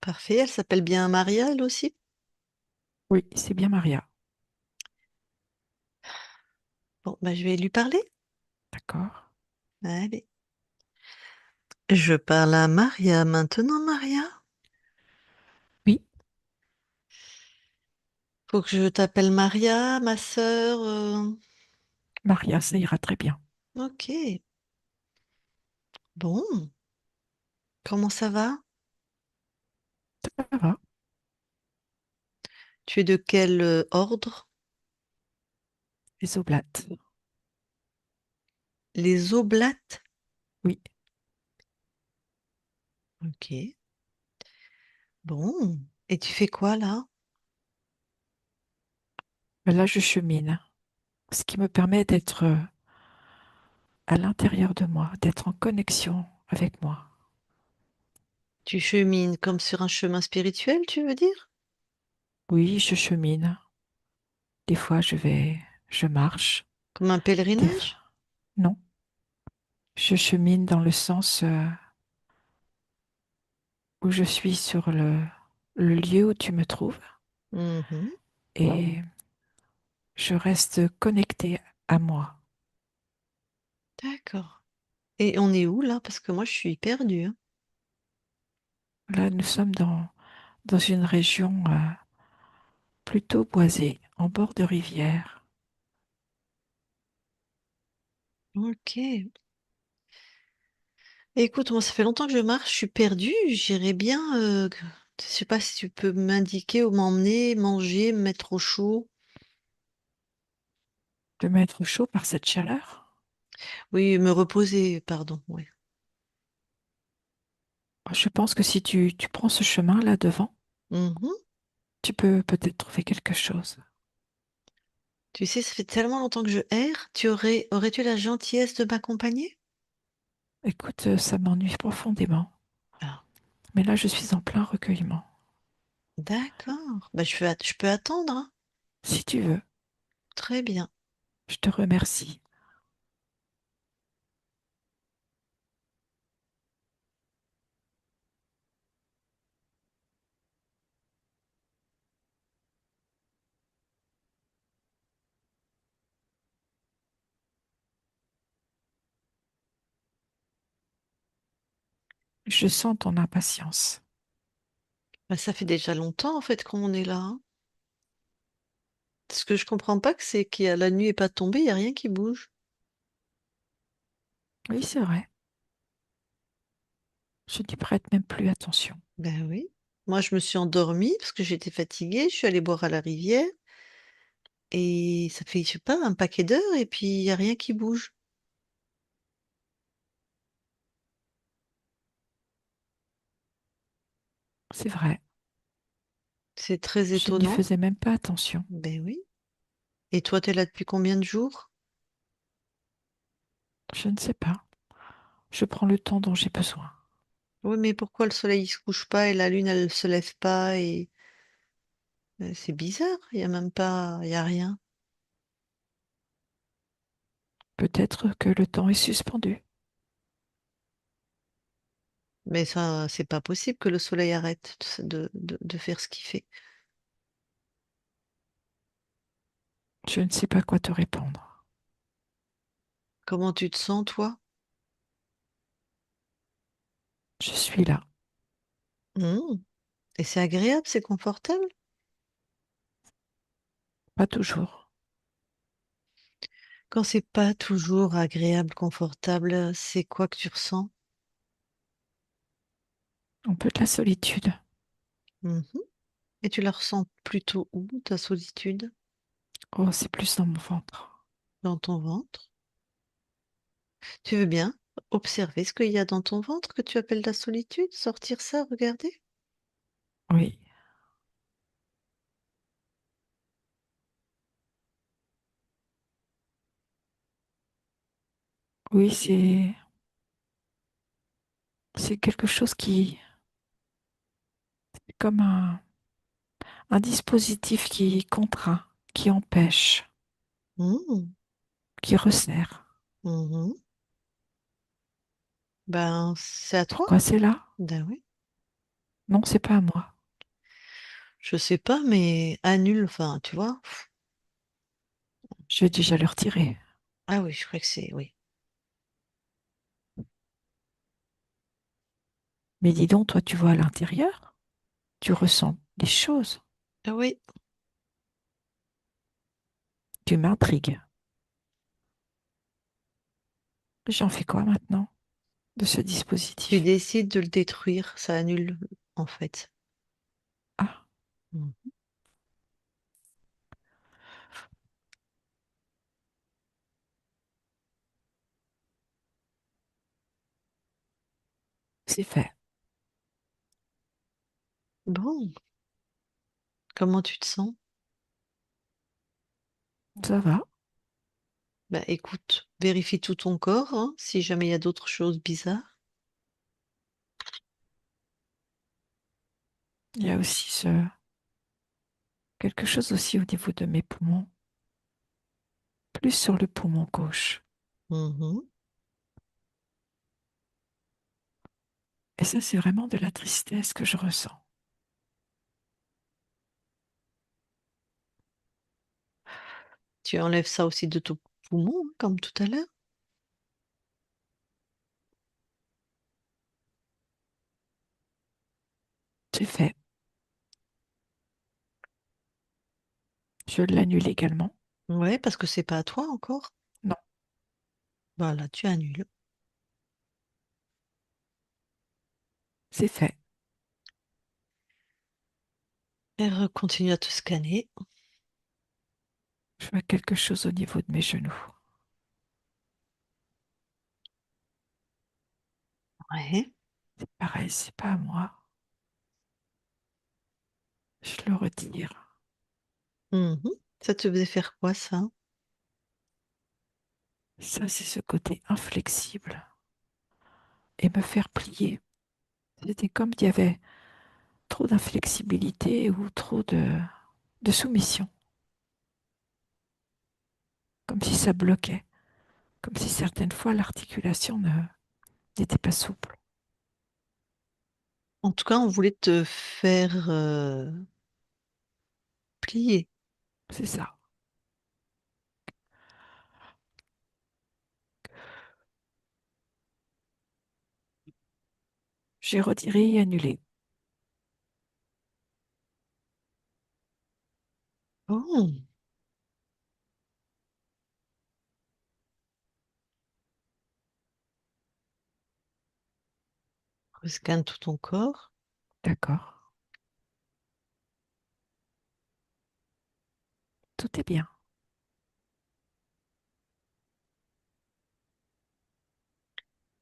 Parfait. Elle s'appelle bien Maria, elle aussi? Oui, c'est bien Maria. Bon, bah, je vais lui parler. D'accord. Allez. Je parle à Maria maintenant, Maria. Oui, Faut que je t'appelle Maria, ma sœur. Maria, ça ira très bien. Ok. Bon. Comment ça va? Ça va. Tu es de quel ordre? Les oblates. Les Oblates? Oui. Ok. Bon. Et tu fais quoi là? Ben là, je chemine. Ce qui me permet d'être à l'intérieur de moi, d'être en connexion avec moi. Tu chemines comme sur un chemin spirituel, tu veux dire? Oui, je chemine. Des fois, je marche. Comme un Des pèlerinage? non, je chemine dans le sens où je suis sur le lieu où tu me trouves Mhm. et je reste connectée à moi. D'accord. Et on est où là? Parce que moi, je suis perdue, hein. Là, nous sommes dans une région plutôt boisée, en bord de rivière. Ok. Écoute, moi, ça fait longtemps que je marche, je suis perdue. J'irais bien. Je sais pas si tu peux m'indiquer où m'emmener, manger, me mettre au chaud. De m'être chaud par cette chaleur. Oui, me reposer, pardon. Oui. Je pense que si tu prends ce chemin là devant, Mhm. tu peux peut-être trouver quelque chose. Tu sais, ça fait tellement longtemps que je erre. Aurais-tu la gentillesse de m'accompagner? Écoute, ça m'ennuie profondément. Ah, Mais là, je suis en plein recueillement. d'accord. Bah, je peux attendre, hein. Si tu veux, Très bien. je te remercie. Je sens ton impatience. Bah, ça fait déjà longtemps en fait qu'on est là, hein. Ce que je comprends pas, c'est qu'il y a la nuit est pas tombée, il y a rien qui bouge. Oui, c'est vrai. Je n'y prête même plus attention. Ben oui. Moi, je me suis endormie parce que j'étais fatiguée. Je suis allée boire à la rivière et ça fait, je sais pas, un paquet d'heures et puis il y a rien qui bouge. C'est vrai. C'est très Je n'y étonnant. faisais même pas attention. Ben oui. Et toi, t'es là depuis combien de jours? Je ne sais pas. Je prends le temps dont j'ai besoin. Oui, mais pourquoi le soleil il se couche pas et la lune elle se lève pas et c'est bizarre. Il y a même pas, il y a rien. Peut-être que le temps est suspendu. Mais ça, c'est pas possible que le soleil arrête de faire ce qu'il fait. Je ne sais pas quoi te répondre. Comment tu te sens, toi? Je suis là. Mmh. Et c'est agréable, c'est confortable? Pas toujours. Quand c'est pas toujours agréable, confortable, c'est quoi que tu ressens? Un peu de la solitude. Mhm. Et tu la ressens plutôt où, ta solitude? Oh, c'est plus dans mon ventre. Dans ton ventre? Tu veux bien observer ce qu'il y a dans ton ventre que tu appelles la solitude? Sortir ça, regarder? Oui. Oui, c'est quelque chose qui, comme un dispositif qui contraint, qui empêche, Mmh. qui resserre. Mhm. Ben, c'est à toi? Pourquoi c'est là? Ben oui. Non, c'est pas à moi. Je sais pas, mais annule, enfin, tu vois? Je vais déjà le retirer. Ah oui, je crois que c'est, oui. Mais dis donc, toi, tu vois à l'intérieur, tu ressens des choses. Ah oui. Tu m'intrigues. J'en fais quoi maintenant de ce Tu dispositif? décides de le détruire, ça annule, en fait. Ah, Mm. c'est fait. Bon, comment tu te sens? Ça va. Bah écoute, vérifie tout ton corps, hein, si jamais il y a d'autres choses bizarres. Il y a aussi quelque chose aussi au niveau de mes poumons, plus sur le poumon gauche. Mhm. Et ça, c'est vraiment de la tristesse que je ressens. Tu enlèves ça aussi de ton poumon, hein, comme tout à l'heure. C'est fait. Je l'annule également. Ouais, parce que c'est pas à toi encore. Non, Voilà, tu annules. c'est fait. Et continue à te scanner. Je vois quelque chose au niveau de mes genoux. Ouais. Pareil, c'est pas à moi. Je le retire. Mhm. Ça te faisait faire quoi, ça? Ça, c'est ce côté inflexible et me faire plier. C'était comme il y avait trop d'inflexibilité ou trop de soumission. Comme si ça bloquait. Comme si certaines fois l'articulation n'était pas souple. En tout cas, on voulait te faire plier. C'est ça. J'ai retiré et annulé. Oh, scanne tout ton corps. D'accord. Tout est bien.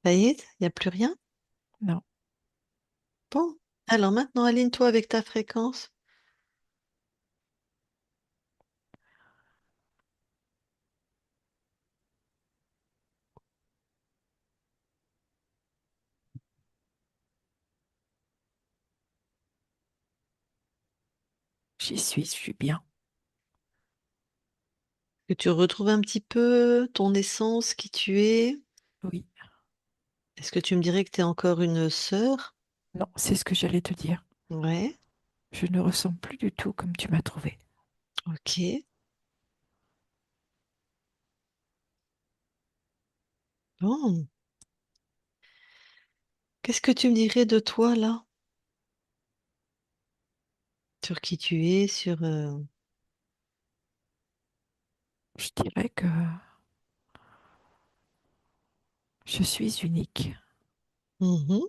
Ça y est, il n'y a plus rien? Non, Bon. Alors maintenant, aligne-toi avec ta fréquence. je suis bien. Que tu retrouves un petit peu ton essence, qui tu es. Oui. Est-ce que tu me dirais que tu es encore une sœur? Non, c'est ce que j'allais te dire. Ouais. Je ne ressens plus du tout comme tu m'as trouvé. Ok. Bon. Qu'est-ce que tu me dirais de toi là? Sur qui tu es, sur... Je dirais que je suis unique, mhm.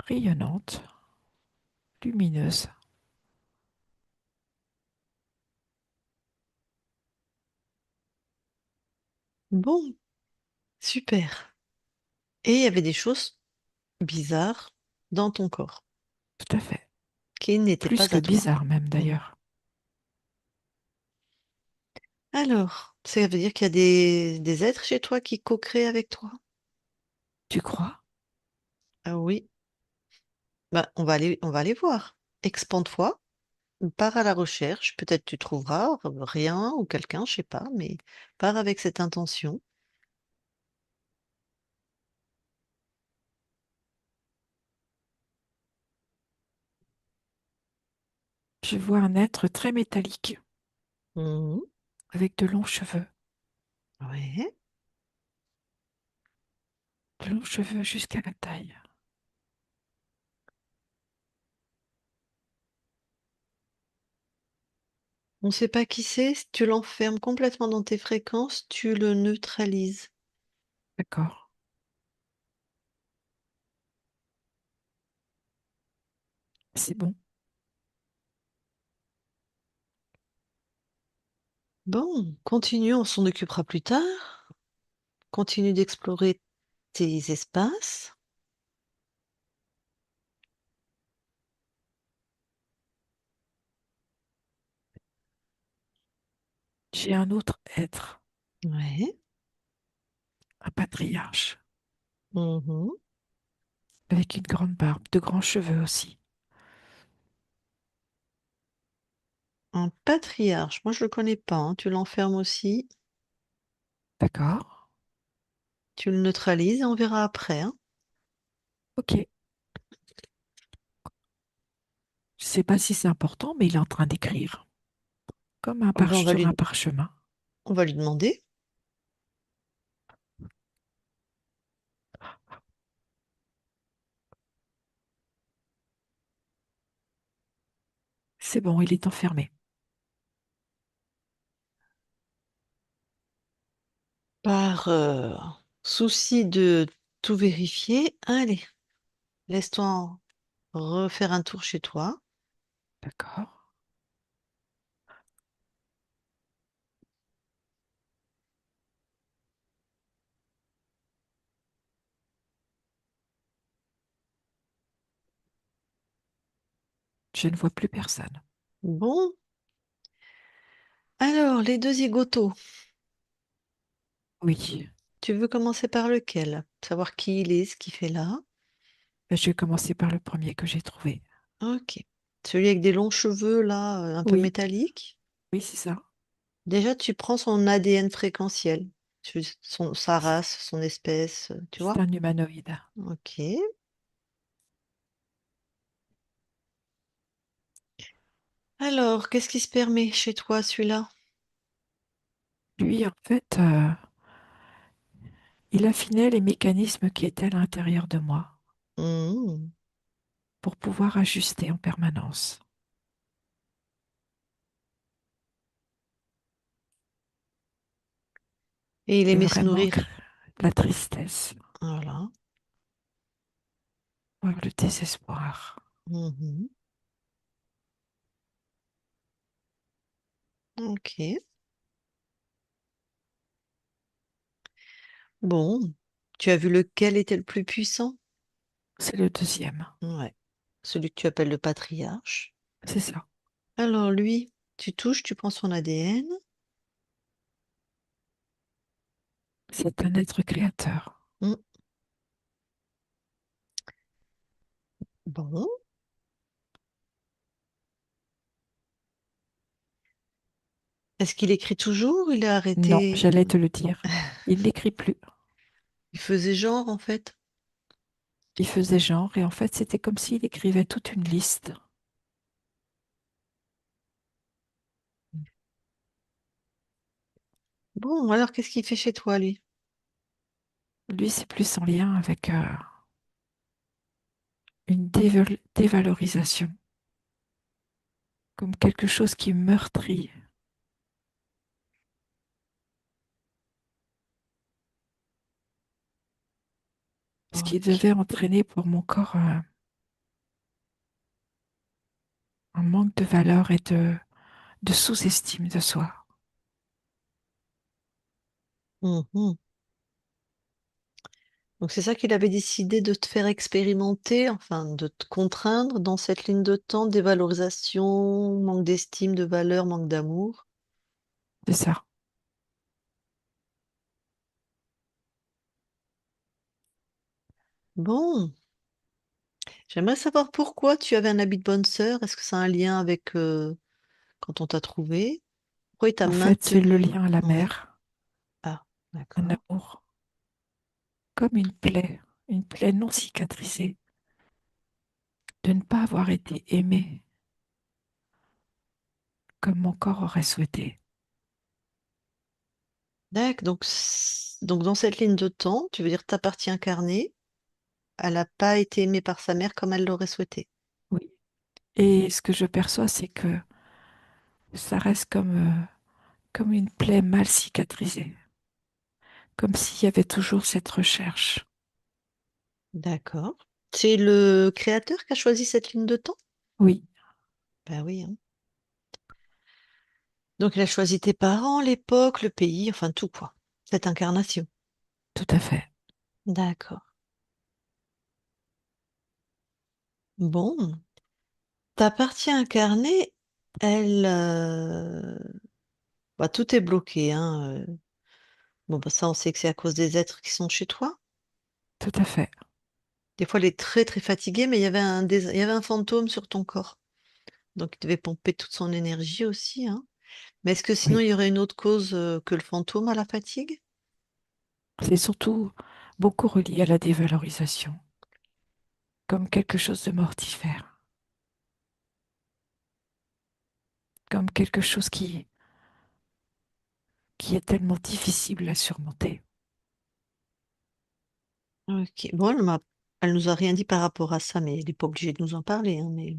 rayonnante, lumineuse. Bon, super. Et il y avait des choses bizarres dans ton corps Tout à fait. qui n'étaient Plus pas que à toi. bizarre même Mm. d'ailleurs. Alors, ça veut dire qu'il y a des êtres chez toi qui co-créent avec toi? Tu crois? Ah oui. Bah, on va aller voir. Expande-toi, pars à la recherche. Peut-être tu trouveras rien ou quelqu'un, je sais pas, mais pars avec cette intention. Je vois un être très métallique, Mhm. avec de longs cheveux. Ouais. De longs cheveux jusqu'à la taille. On ne sait pas qui c'est. Si tu l'enfermes complètement dans tes fréquences, tu le neutralises. D'accord. C'est bon. Bon, continue, on s'en occupera plus tard. Continue d'explorer tes espaces. J'ai un autre être, Ouais. un patriarche, Mhm. avec une grande barbe, de grands cheveux aussi. Un patriarche, moi je le connais pas, hein. Tu l'enfermes aussi, D'accord. tu le neutralises et on verra après, hein. Ok. Je sais pas si c'est important, mais il est en train d'écrire, comme Ah ben, sur un parchemin. on va lui demander. C'est bon, il est enfermé. Par souci de tout vérifier, allez, laisse-toi refaire un tour chez toi. D'accord. Je ne vois plus personne. Bon, alors les deux zigotos, Oui. tu veux commencer par lequel? Savoir qui il est, ce qu'il fait là. Ben, je vais commencer par le premier que j'ai trouvé. Ok. Celui avec des longs cheveux là, un peu Oui, métalliques. oui, c'est ça. Déjà, tu prends son ADN fréquentiel, sa race, son espèce, tu C'est vois? un humanoïde. Ok. Alors, qu'est-ce qui se permet chez toi, celui-là? Lui, en fait, il affinait les mécanismes qui étaient à l'intérieur de moi Hmm. pour pouvoir ajuster en permanence. Et il et aimait se vraiment nourrir. la tristesse, Voilà. voir le désespoir. Mhm. Ok. Bon. Tu as vu lequel était le plus puissant? C'est le deuxième, Ouais. Celui que tu appelles le patriarche. c'est ça. Alors lui, tu touches, tu prends son ADN. C'est un être créateur. Mm. Bon. Est-ce qu'il écrit toujours? Il a Non, arrêté. j'allais te le dire. Il n'écrit plus. Il faisait genre, en fait. Il faisait genre, et en fait, c'était comme s'il écrivait toute une liste. Bon, alors qu'est-ce qu'il fait chez toi, lui? Lui, c'est plus en lien avec une dévalorisation, comme quelque chose qui meurtrit, ce qui Ok. devait entraîner pour mon corps un manque de valeur et de sous-estime de soi. Mhm. Donc c'est ça qu'il avait décidé de te faire expérimenter, enfin de te contraindre dans cette ligne de temps, dévalorisation, manque d'estime, de valeur, manque d'amour. C'est ça. Bon, j'aimerais savoir pourquoi tu avais un habit de bonne sœur. Est-ce que ça a un lien avec quand on t'a trouvé? Pourquoi il t'a En fait, c'est le maintenu? lien à la Oui. mer, Ah, un d'accord. amour, comme une plaie non cicatrisée, de ne pas avoir été aimé comme mon corps aurait souhaité. D'accord. Donc, donc dans cette ligne de temps, tu veux dire ta partie incarnée, elle n'a pas été aimée par sa mère comme elle l'aurait souhaité. Oui. Et ce que je perçois, c'est que ça reste comme une plaie mal cicatrisée, comme s'il y avait toujours cette recherche. D'accord. C'est le créateur qui a choisi cette ligne de temps? Oui, Ben oui, hein. Donc il a choisi tes parents, l'époque, le pays, enfin tout quoi. Cette incarnation. tout à fait, D'accord. Bon, ta partie incarnée, elle, bah, tout est bloqué, hein. Bon, bah, ça, on sait que c'est à cause des êtres qui sont chez toi. tout à fait. Des fois, elle est très très fatiguée, mais il y avait un fantôme sur ton corps. Donc, il devait pomper toute son énergie aussi, hein. Mais est-ce que sinon, Oui, il y aurait une autre cause que le fantôme à la fatigue? c'est surtout beaucoup relié à la dévalorisation, comme quelque chose de mortifère, comme quelque chose qui est tellement difficile à surmonter. Ok. Bon, elle nous a rien dit par rapport à ça, mais elle n'est pas obligée de nous en parler, hein, mais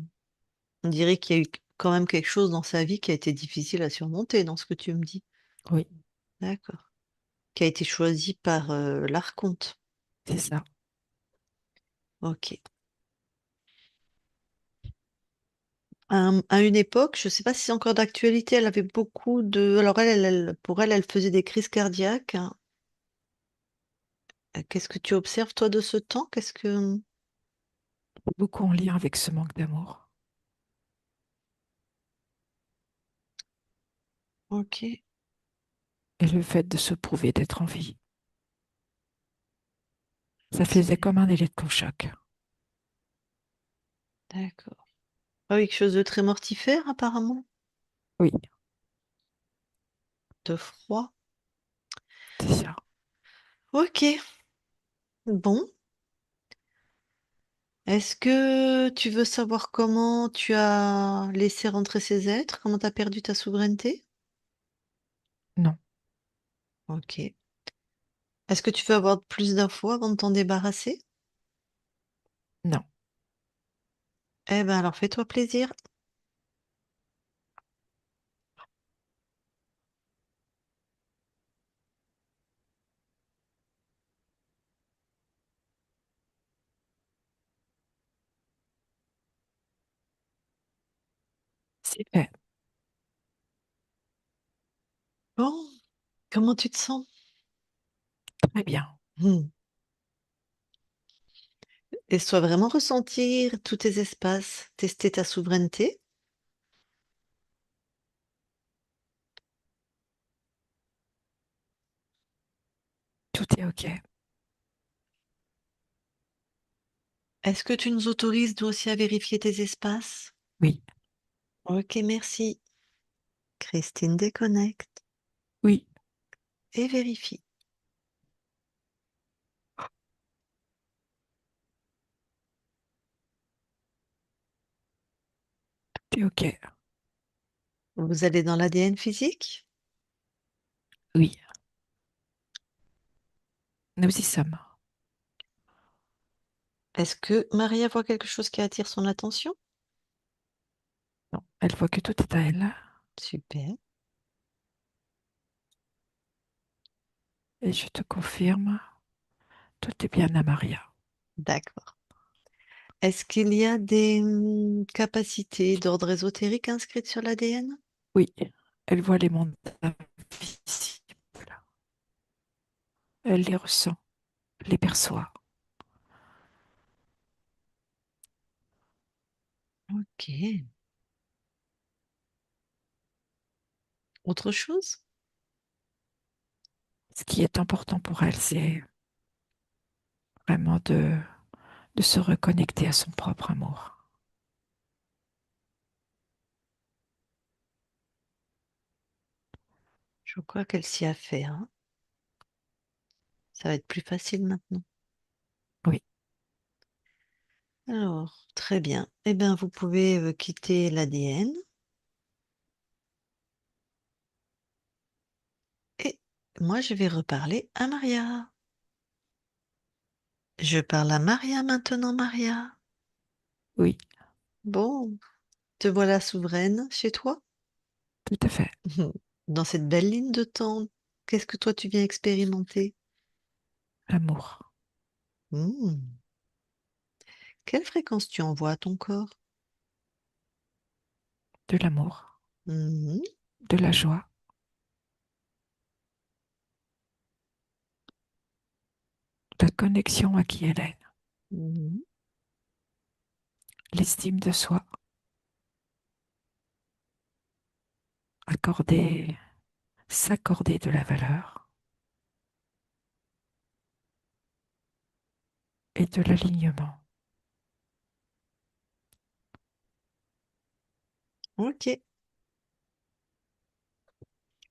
on dirait qu'il y a eu quand même quelque chose dans sa vie qui a été difficile à surmonter, dans ce que tu me dis. Oui, D'accord. Qui a été choisi par l'archonte. c'est ça, Ok. À une époque, je ne sais pas si c'est encore d'actualité, elle avait beaucoup de... Alors pour elle, elle faisait des crises cardiaques, hein. Qu'est-ce que tu observes, toi, de ce temps? Qu'est-ce que... beaucoup en lien avec ce manque d'amour Ok. et le fait de se prouver d'être en vie. Ça faisait C'est- comme un électrochoc. D'accord. Ah oui, quelque chose de très mortifère, apparemment. Oui, De froid. c'est ça. Ok. Bon. Est-ce que tu veux savoir comment tu as laissé rentrer ces êtres? Comment tu as perdu ta souveraineté? Non, Ok. Est-ce que tu veux avoir plus d'infos avant de t'en débarrasser? non. Eh ben alors fais-toi plaisir. C'est fait. Bon, comment tu te sens? Très bien. Hmm. Laisse-toi vraiment ressentir tous tes espaces, tester ta souveraineté. Tout est OK. Est-ce que tu nous autorises nous aussi à vérifier tes espaces? Oui, Ok, merci. Christine déconnecte oui, et vérifie. tout est OK. Vous allez dans l'ADN physique? Oui, nous y sommes. Est-ce que Maria voit quelque chose qui attire son attention? Non, elle voit que tout est à elle. Super, Et je te confirme, tout est bien à Maria. d'accord. Est-ce qu'il y a des capacités d'ordre ésotérique inscrites sur l'ADN? Oui, elle voit les mondes invisibles. Elle les ressent, les perçoit. Ok. Autre chose? Ce qui est important pour elle, c'est vraiment de se reconnecter à son propre amour. Je crois qu'elle s'y a fait, hein. Ça va être plus facile maintenant. Oui, Alors, très bien. Eh bien, vous pouvez quitter l'ADN et moi, je vais reparler à Maria. Je parle à Maria maintenant, Maria. oui, Bon, te voilà souveraine chez toi? tout à fait. Dans cette belle ligne de temps, qu'est-ce que toi tu viens expérimenter? L'amour, Hmm. Quelle fréquence tu envoies à ton corps? de l'amour, Mhm, de la joie, la connexion à qui elle est, mhm, l'estime de soi, accorder, s'accorder de la valeur et de l'alignement. ok.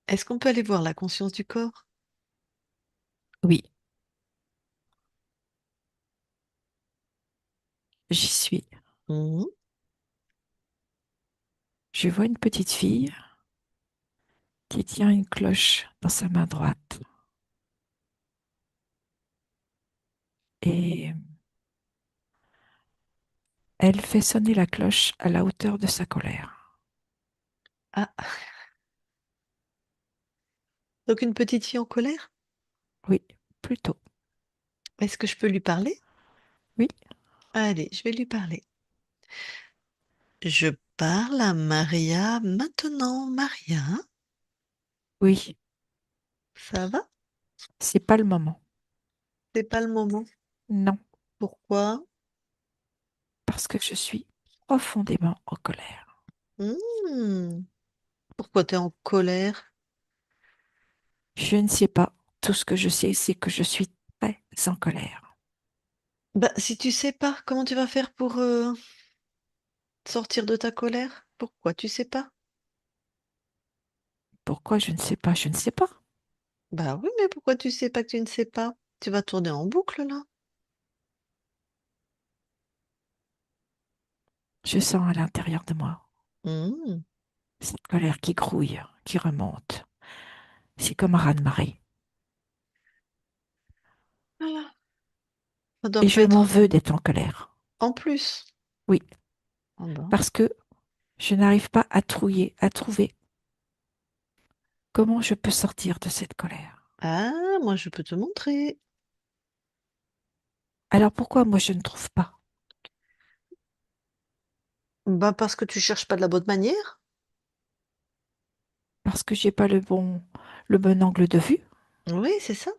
Est-ce qu'on peut aller voir la conscience du corps? Oui, j'y suis. Mhm, Je vois une petite fille qui tient une cloche dans sa main droite et elle fait sonner la cloche à la hauteur de sa colère. ah, donc une petite fille en colère? Oui, plutôt. Est-ce que je peux lui parler? Oui, Allez, je vais lui parler. Je parle à Maria maintenant. Maria, oui, ça va? c'est pas le moment. C'est pas le moment. Non, Pourquoi? parce que je suis profondément en colère. Hmm, pourquoi tu es en colère? Je ne sais pas. Tout ce que je sais, c'est que je suis très en colère. Bah, si tu sais pas, comment tu vas faire pour sortir de ta colère? Pourquoi tu sais pas? Pourquoi je ne sais pas? Je ne sais pas. Bah oui, mais pourquoi tu sais pas que tu ne sais pas? Tu vas tourner en boucle là. Je sens à l'intérieur de moi Hmm. cette colère qui grouille, qui remonte. C'est comme un raz-de-marée. Voilà. Ça doit Et pas je m'en être veux d'être en colère. en plus. Oui, Ah bah. parce que je n'arrive pas à trouiller, à trouver comment je peux sortir de cette colère. Ah, moi je peux te montrer. Alors pourquoi moi je ne trouve pas? Bah parce que tu cherches pas de la bonne manière. parce que j'ai pas le bon angle de vue. Oui, c'est ça.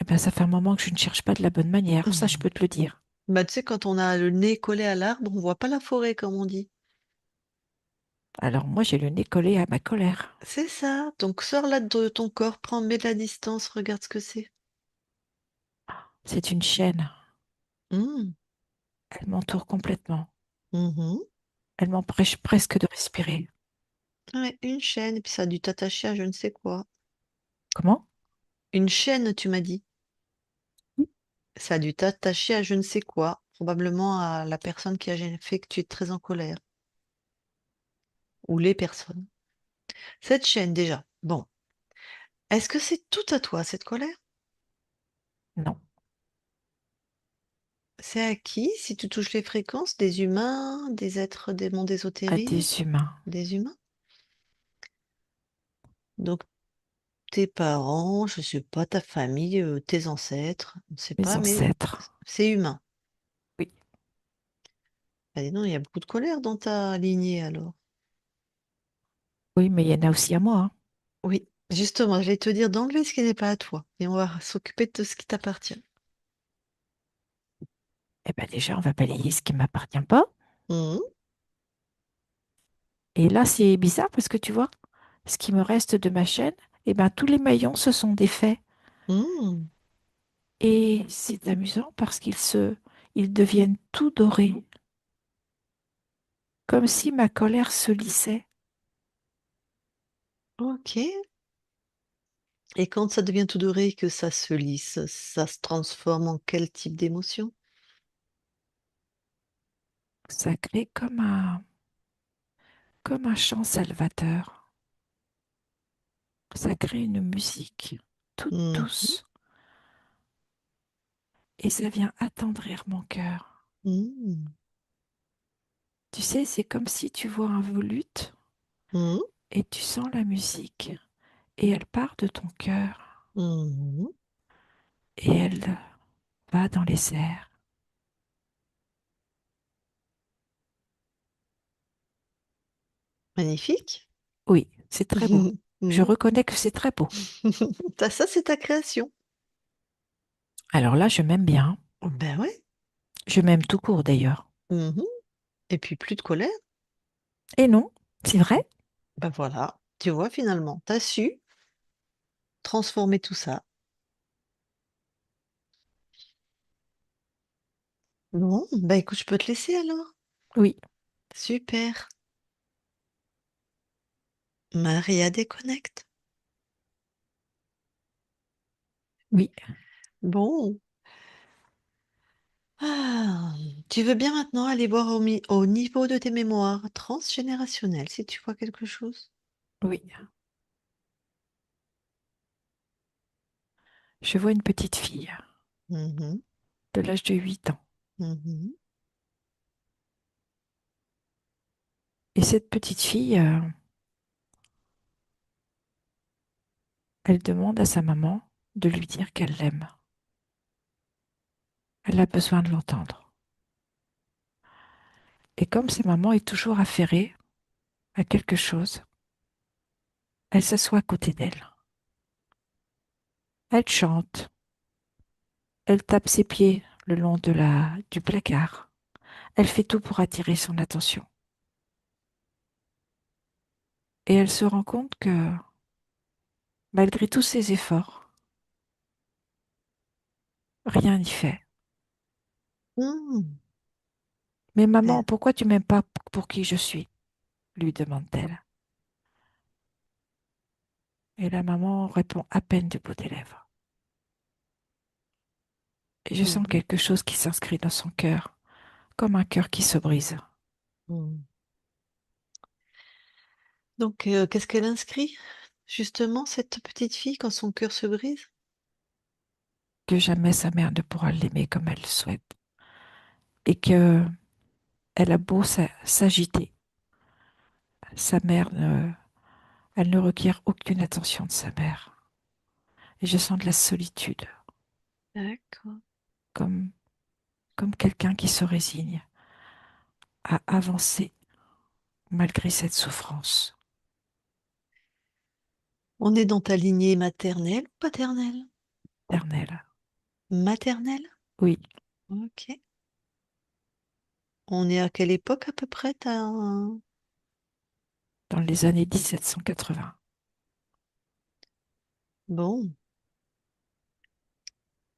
Eh ben, ça fait un moment que je ne cherche pas de la bonne manière, ça je peux te le dire. Bah, tu sais, quand on a le nez collé à l'arbre, on voit pas la forêt, comme on dit. Alors moi, j'ai le nez collé à ma colère. C'est ça. Donc, sors là de ton corps, prends, mets de la distance, regarde ce que c'est. C'est une chaîne. Mmh. Elle m'entoure complètement. Mhm. Elle m'empêche presque de respirer. Ouais, une chaîne, et puis ça a dû t'attacher à je ne sais quoi. Comment? Une chaîne, tu m'as dit. Ça a dû t'attacher à je ne sais quoi, probablement à la personne qui a fait que tu es très en colère, ou les personnes. Cette chaîne, déjà. Bon. Est-ce que c'est tout à toi, cette colère? Non. C'est à qui, si tu touches les fréquences, des humains, des êtres des mondes À ésotériques, des humains, des humains? Donc, tes parents, je sais pas, ta famille, tes ancêtres, on ne sait mes pas, mais ancêtres. c'est humain. Oui. Bah, dis donc, il y a beaucoup de colère dans ta lignée, alors. Oui, mais il y en a aussi à moi, hein. Oui, justement, je vais te dire d'enlever ce qui n'est pas à toi, et on va s'occuper de ce qui t'appartient. Eh ben déjà, on va balayer ce qui ne m'appartient pas. Mhm. Et là, c'est bizarre parce que tu vois, ce qui me reste de ma chaîne, eh ben tous les maillons se sont défaits. Mhm. Et c'est amusant parce ils deviennent tout dorés, comme si ma colère se lissait. Ok. Et quand ça devient tout doré et que ça se lisse, ça se transforme en quel type d'émotion? Ça crée comme un chant salvateur. Ça crée une musique toute Mhm. douce et ça vient attendrir mon cœur. Mhm. Tu sais, c'est comme si tu vois un volute Mhm. et tu sens la musique et elle part de ton cœur Mhm. et elle va dans les airs. Magnifique. Oui, c'est très beau. Je Mhm. reconnais que c'est très beau. Ça, c'est ta création. Alors là, je m'aime bien. Ben ouais. Je m'aime tout court d'ailleurs. Mhm. Et puis plus de colère. Et non, c'est vrai. Ben voilà. Tu vois, finalement, tu as su transformer tout ça. Bon, ben écoute, je peux te laisser alors. Oui, Super. Maria déconnecte. oui, Bon. Ah, tu veux bien maintenant aller voir au niveau de tes mémoires transgénérationnelles si tu vois quelque chose? oui. Je vois une petite fille Mhm. de l'âge de 8 ans. Mhm. Et cette petite fille, elle demande à sa maman de lui dire qu'elle l'aime. Elle a besoin de l'entendre. Et comme sa maman est toujours affairée à quelque chose, elle s'assoit à côté d'elle. Elle chante, elle tape ses pieds le long du placard. Elle fait tout pour attirer son attention. Et elle se rend compte que, malgré tous ses efforts, rien n'y fait. Mhm. Mais maman, Ben, pourquoi tu m'aimes pas pour qui je suis? Lui demande-t-elle. Et la maman répond à peine du bout des lèvres. Et je sens mhm. quelque chose qui s'inscrit dans son cœur, comme un cœur qui se brise. Mhm. Donc, qu'est-ce qu'elle inscrit, justement, cette petite fille, quand son cœur se brise? Que jamais sa mère ne pourra l'aimer comme elle le souhaite. Et que elle a beau s'agiter, sa mère elle ne requiert aucune attention de sa mère. Et je sens de la solitude, D'accord. comme, comme quelqu'un qui se résigne à avancer malgré cette souffrance On est dans ta lignée maternelle ou paternelle? éternelle. Maternelle? Oui, Ok. On est à quelle époque à peu près? dans les années 1780. Bon,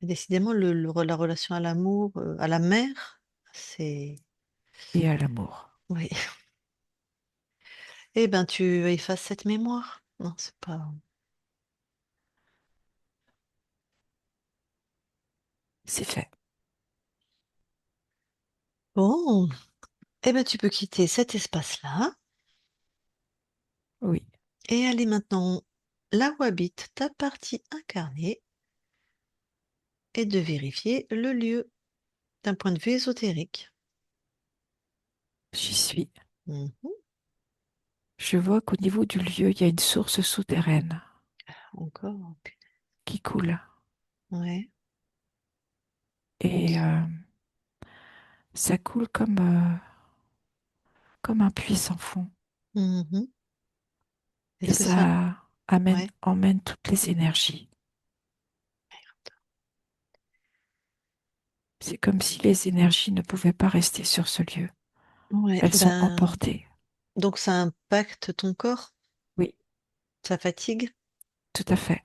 décidément, la relation à l'amour, à la mère, c'est... Et à l'amour. Oui. Eh ben, tu effaces cette mémoire. Non, c'est pas... C'est fait. Bon, eh ben, tu peux quitter cet espace-là Oui, et aller maintenant là où habite ta partie incarnée et de vérifier le lieu d'un point de vue ésotérique. j'y suis. Mhm. Je vois qu'au niveau du lieu, il y a une source souterraine Encore. qui coule. Ouais. Et ça coule comme un puits sans fond. Mhm. Et Est-ce que ça... ça Ouais. emmène toutes les énergies. C'est comme si les énergies ne pouvaient pas rester sur ce lieu. Ouais. Elles sont Ben, emportées. donc ça impacte ton corps, Oui, ça fatigue. tout à fait.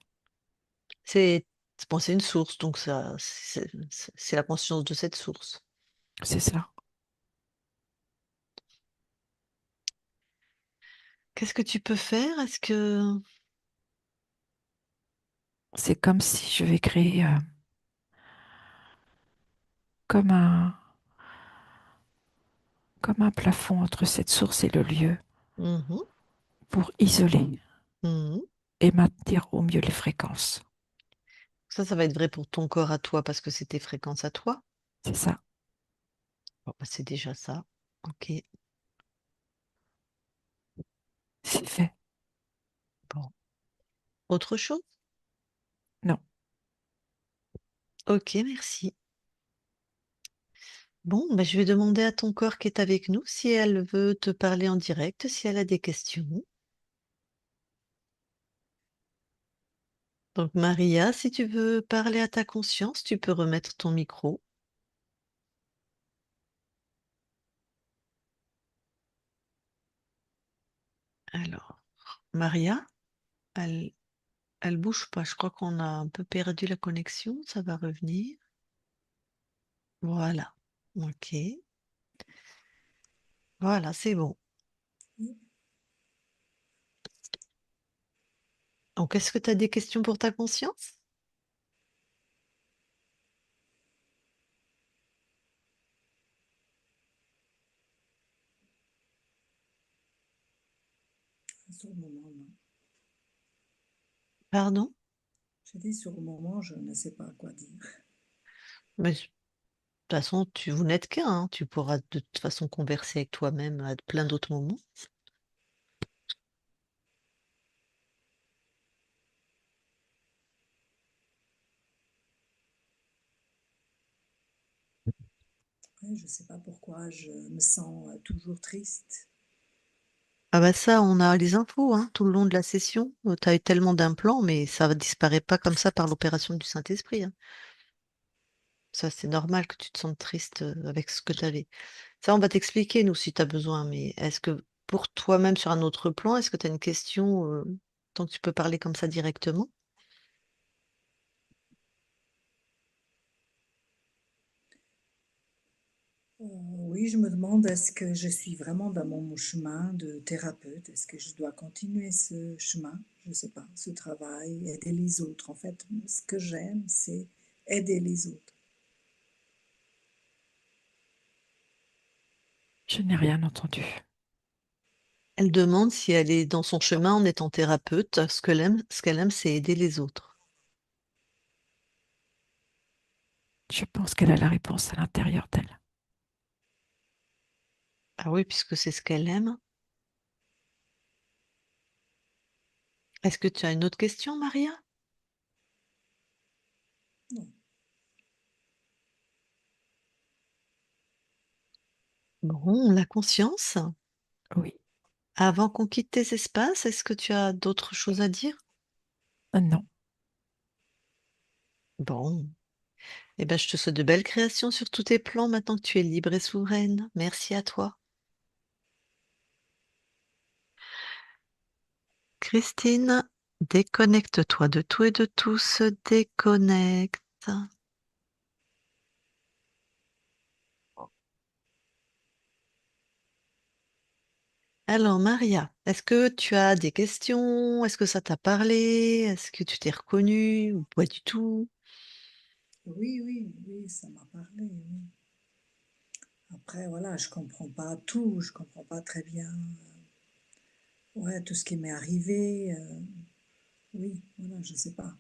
C'est bon, c'est une source, donc ça, c'est la conscience de cette source. C'est ça. Qu'est-ce que tu peux faire? Est-ce que... C'est comme si je vais créer comme un, comme un plafond entre cette source et le lieu Mhm. pour isoler Mhm. et maintenir au mieux les fréquences. Ça va être vrai pour ton corps à toi parce que c'est tes fréquences à toi. C'est ça. Bon, bah, c'est déjà ça. Ok. C'est fait. Bon. Autre chose? Non. Ok, merci. Bon, bah, je vais demander à ton corps qui est avec nous si elle veut te parler en direct, si elle a des questions. Donc, Maria, si tu veux parler à ta conscience, tu peux remettre ton micro. Alors, Maria, elle, elle bouge pas. Je crois qu'on a un peu perdu la connexion. Ça va revenir. Voilà. Ok. Voilà, c'est bon. Donc, est-ce que tu as des questions pour ta conscience? Sur le moment, non. Pardon? J'ai dit sur le moment, je ne sais pas quoi dire. Mais de toute façon, vous n'êtes qu'un, hein. Tu pourras de toute façon converser avec toi-même à plein d'autres moments. Ouais, je ne sais pas pourquoi je me sens toujours triste. Ah bah ça, on a les infos hein, tout le long de la session. Tu as eu tellement d'implants, mais ça ne disparaît pas comme ça par l'opération du Saint-Esprit, hein. Ça, c'est normal que tu te sentes triste avec ce que tu avais. Ça, on va t'expliquer, nous, si tu as besoin. Mais est-ce que pour toi-même, sur un autre plan, est-ce que tu as une question, tant que tu peux parler comme ça directement? Oui, je me demande, est-ce que je suis vraiment dans mon chemin de thérapeute? Est-ce que je dois continuer ce chemin? Je ne sais pas, ce travail, aider les autres. En fait, ce que j'aime, c'est aider les autres. Je n'ai rien entendu. Elle demande si elle est dans son chemin en étant thérapeute. Ce qu'elle aime, c'est aider les autres. Je pense qu'elle a la réponse à l'intérieur d'elle. Ah oui, puisque c'est ce qu'elle aime. Est-ce que tu as une autre question, Maria? Non. Bon, la conscience. Oui. Avant qu'on quitte tes espaces, est-ce que tu as d'autres choses à dire? Non. Bon, eh ben, je te souhaite de belles créations sur tous tes plans maintenant que tu es libre et souveraine. Merci à toi. Christine, déconnecte-toi de tout et de tous, déconnecte. Alors, Maria, est-ce que tu as des questions? Est-ce que ça t'a parlé? Est-ce que tu t'es reconnue ou pas du tout? Oui, oui, oui, ça m'a parlé. Oui. Après, voilà, je comprends pas tout, je comprends pas très bien, ouais, tout ce qui m'est arrivé. Oui, voilà, je sais pas.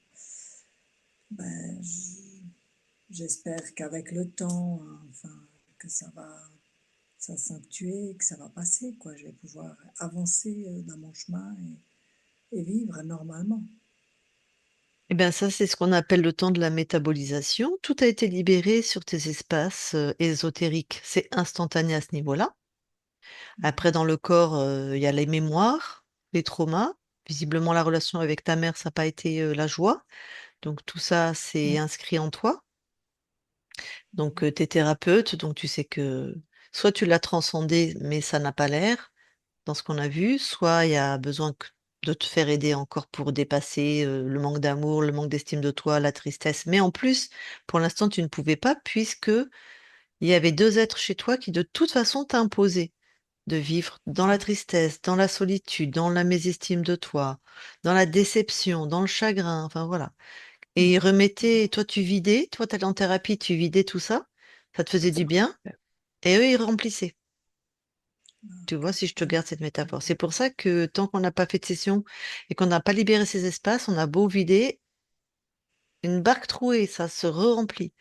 Ben, j'espère qu'avec le temps, enfin, que ça va s'accentuer, que ça va passer, quoi. Je vais pouvoir avancer dans mon chemin et vivre normalement. Eh bien, ça, c'est ce qu'on appelle le temps de la métabolisation. Tout a été libéré sur tes espaces ésotériques. C'est instantané à ce niveau-là. Après, Mhm. dans le corps, il y a les mémoires, les traumas. Visiblement, la relation avec ta mère, ça n'a pas été la joie. Donc, tout ça, c'est Ouais. inscrit en toi. Donc, tu es thérapeute, donc tu sais que soit tu l'as transcendé, mais ça n'a pas l'air dans ce qu'on a vu, soit il y a besoin de te faire aider encore pour dépasser le manque d'amour, le manque d'estime de toi, la tristesse. Mais en plus, pour l'instant, tu ne pouvais pas puisque il y avait deux êtres chez toi qui de toute façon t'imposaient de vivre dans la tristesse, dans la solitude, dans la mésestime de toi, dans la déception, dans le chagrin, enfin voilà. Et ils Mhm. remettaient, toi tu vidais, toi t'allais en thérapie, tu vidais tout ça te faisait du bien, et eux ils remplissaient. Ah, Tu ok. vois, si je te Ouais. garde cette métaphore. C'est pour ça que tant qu'on n'a pas fait de session et qu'on n'a pas libéré ces espaces, on a beau vider, une barque trouée, ça se re-remplit.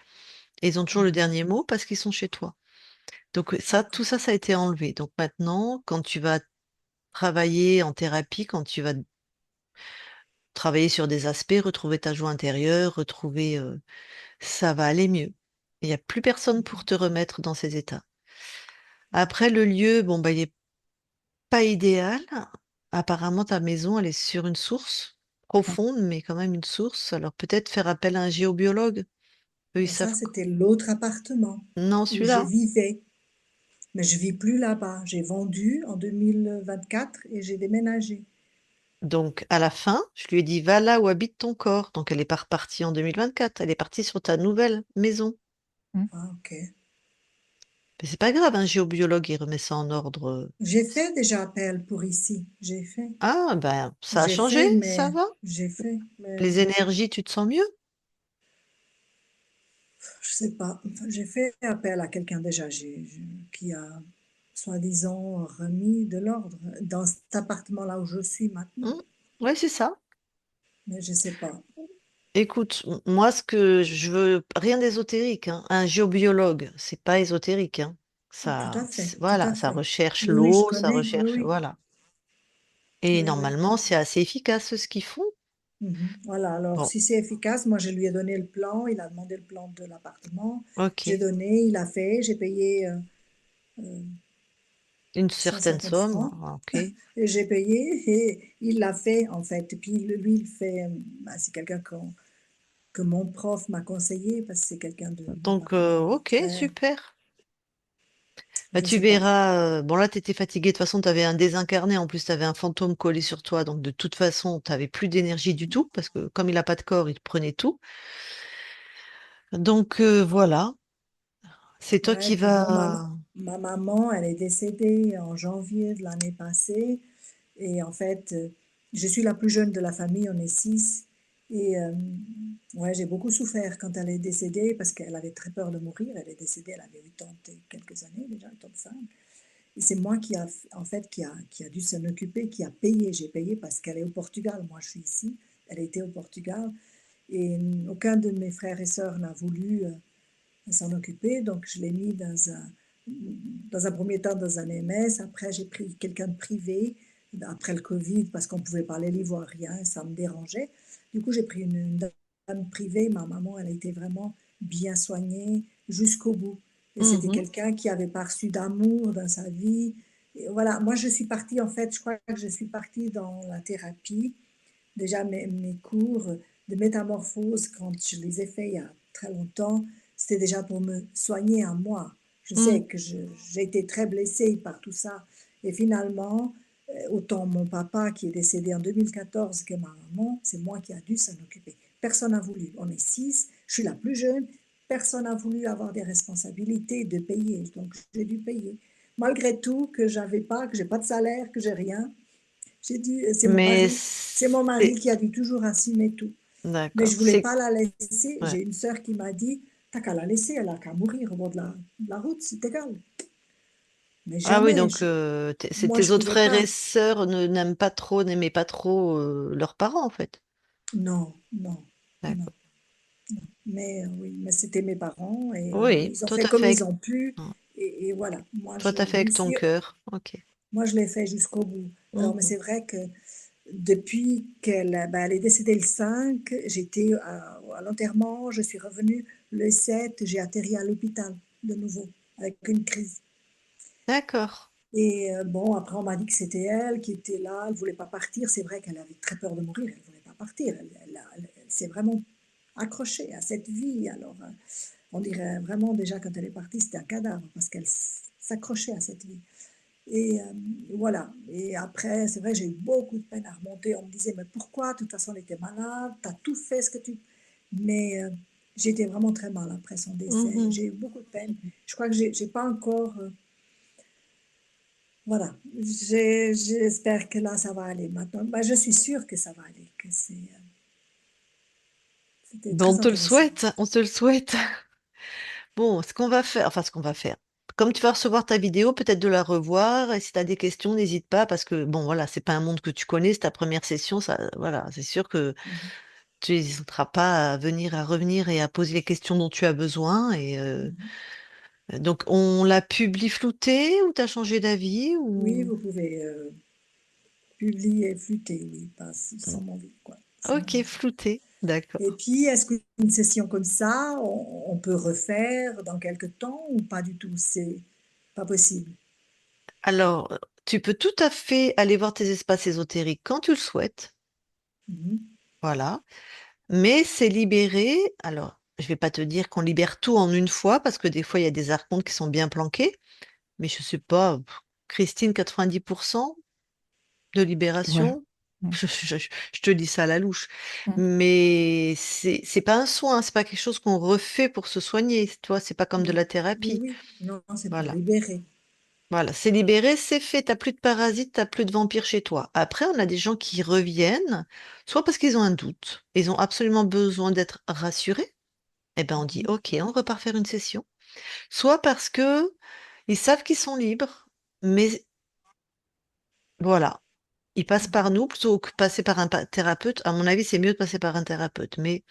Et ils ont toujours le Mhm. dernier mot parce qu'ils sont chez toi. Donc ça, tout D'accord. ça, ça a été enlevé. Donc maintenant, quand tu vas travailler en thérapie, quand tu vas travailler sur des aspects, retrouver ta joie intérieure, retrouver, ça va aller mieux. Il n'y a plus personne pour te remettre dans ces états. Après, le lieu, bon, bah, il est pas idéal. Apparemment, ta maison, elle est sur une source profonde, mais quand même une source. Alors peut-être faire appel à un géobiologue. Eux, ils Mais ça, savent. c'était l'autre appartement Non, où je celui-là. vivais. Mais je vis plus là-bas. J'ai vendu en 2024 et j'ai déménagé. Donc, à la fin, je lui ai dit, va là où habite ton corps. Donc, elle est pas repartie en 2024. Elle est partie sur ta nouvelle maison. Hmm. Ah, ok. Mais c'est pas grave, un géobiologue, il remet ça en ordre. J'ai fait déjà appel pour ici. J'ai fait. Ah, ben, ça a J'ai changé, fait, ça mais va. j'ai fait, mais Les énergies, tu te sens mieux? je sais pas. Enfin, j'ai fait appel à quelqu'un déjà qui a soi-disant remis de l'ordre dans cet appartement-là où je suis maintenant. Hmm. Ouais, c'est ça. Mais je sais pas. Écoute, moi, ce que je veux, rien d'ésotérique, hein. Un géobiologue, c'est pas ésotérique, hein. Tout à Ça, fait, tout voilà, à ça fait. recherche Oui, oui, je l'eau, ça connais. Oui, recherche, oui, voilà. Et oui, oui. normalement, c'est assez efficace ce qu'ils font. Mhm. Voilà, alors Bon, si c'est efficace, moi je lui ai donné le plan, il a demandé le plan de l'appartement, j'ai ok, donné, il a fait, j'ai payé euh, une certaine 150 somme, francs, ok. et j'ai payé, et il l'a fait en fait. Et puis lui, il fait, bah, c'est quelqu'un que mon prof m'a conseillé, parce que c'est quelqu'un de ma Donc, famille ok, très, super. Bah, je tu sais pas. verras. Bon, là, tu étais fatiguée. De toute façon, tu avais un désincarné. En plus, tu avais un fantôme collé sur toi. Donc, de toute façon, tu n'avais plus d'énergie du tout. Parce que comme il n'a pas de corps, il te prenait tout. Donc, voilà. C'est toi Ouais, qui puis bon, vas. ma maman, elle est décédée en janvier de l'année passée. Et en fait, je suis la plus jeune de la famille, on est six. Et ouais, j'ai beaucoup souffert quand elle est décédée parce qu'elle avait très peur de mourir. Elle est décédée, elle avait 80 et quelques années déjà, 85. Et c'est moi qui a, en fait, qui a dû s'en occuper, qui a payé. J'ai payé parce qu'elle est au Portugal. Moi, je suis ici. Elle était au Portugal. Et aucun de mes frères et sœurs n'a voulu s'en occuper. Donc, je l'ai mis dans un premier temps dans un MS. Après, j'ai pris quelqu'un de privé après le Covid parce qu'on pouvait parler l'ivoirien, ça me dérangeait. Du coup, j'ai pris une dame privée. Ma maman, elle a été vraiment bien soignée jusqu'au bout. Et c'était Mhm. quelqu'un qui avait pas reçu d'amour dans sa vie. Et voilà, moi je suis partie, en fait, je crois que je suis partie dans la thérapie. Déjà, mes cours de métamorphose, quand je les ai faits il y a très longtemps, c'était déjà pour me soigner à moi. Je sais Mm. que j'ai été très blessée par tout ça. Et finalement, autant mon papa qui est décédé en 2014 que ma maman, c'est moi qui a dû s'en occuper. Personne n'a voulu. On est six, je suis la plus jeune. Personne n'a voulu avoir des responsabilités de payer. Donc j'ai dû payer. Malgré tout, que j'avais pas, que j'ai pas de salaire, que j'ai rien, j'ai dit, Mais c'est mon c'est mari qui a dû toujours assumer tout. Mais d'accord. je voulais pas la laisser. Ouais. J'ai une sœur qui m'a dit, t'as qu'à la laisser, elle a qu'à mourir au bord de la route, c'est égal. Mais Ah oui, jamais, donc moi tes je autres pouvais frères et pas. sœurs n'aimaient pas trop leurs parents en fait. Non, non, non. D'accord. Oui, mais c'était mes parents et Oui, ils ont toi fait t'as comme fait ils avec, ont pu. mm. Et voilà, Toi t'as fait je me avec ton suis, cœur. Ok. moi je l'ai fait jusqu'au bout. Alors, mais Mhm. c'est vrai que depuis elle est décédée le 5, j'étais à l'enterrement, je suis revenue le 7, j'ai atterri à l'hôpital de nouveau avec une crise. D'accord. Et bon, après on m'a dit que c'était elle qui était là, elle ne voulait pas partir. C'est vrai qu'elle avait très peur de mourir, elle ne voulait pas partir. Elle s'est vraiment accrochée à cette vie. Alors, on dirait vraiment déjà quand elle est partie, c'était un cadavre parce qu'elle s'accrochait à cette vie. Et voilà. Et après, c'est vrai, j'ai eu beaucoup de peine à remonter. On me disait, mais pourquoi? De toute façon, elle était malade, tu as tout fait ce que tu... Mais j'étais vraiment très mal après son décès. Mhm. J'ai eu beaucoup de peine. Je crois que j'ai pas encore... voilà. J'espère que là, ça va aller maintenant. Ben, je suis sûre que ça va aller, que c'était Bon, on très te le intéressant. souhaite, on te le souhaite. Bon, ce qu'on va faire, enfin ce qu'on va faire. Comme tu vas recevoir ta vidéo, peut-être de la revoir. Et si tu as des questions, n'hésite pas parce que bon, voilà, c'est pas un monde que tu connais, c'est ta première session, ça, voilà, c'est sûr que Mhm, tu n'hésiteras pas à venir, à revenir et à poser les questions dont tu as besoin. Et mhm. donc, on la publie floutée ou tu as changé d'avis Oui, ou... vous pouvez publier, flûter, oui, pas sans mon vie, quoi. Sans mon Ok, avis. floutée, Et d'accord. puis, est-ce qu'une session comme ça, on peut refaire dans quelques temps ou pas du tout? C'est pas possible. Alors, tu peux tout à fait aller voir tes espaces ésotériques quand tu le souhaites. Mhm, Voilà. Mais c'est libéré. Alors, je vais pas te dire qu'on libère tout en une fois, parce que des fois, il y a des archontes qui sont bien planqués. Mais je sais pas, Christine, 90% de Ouais. libération. Mm. Je te dis ça à la louche. Mm. Mais c'est pas un soin, c'est pas quelque chose qu'on refait pour se soigner. Toi, c'est pas comme de non. la Oui, thérapie. oui. Non, c'est pour Voilà. libérer. Voilà, c'est libéré, c'est fait. T'as plus de parasites, t'as plus de vampires chez toi. Après, on a des gens qui reviennent, soit parce qu'ils ont un doute, ils ont absolument besoin d'être rassurés. Eh ben, on dit, Mhm, OK, on repart faire une session. Soit parce que ils savent qu'ils sont libres, mais voilà, ils passent par mhm, nous plutôt que passer par un thérapeute. À mon avis, c'est mieux de passer par un thérapeute. Mais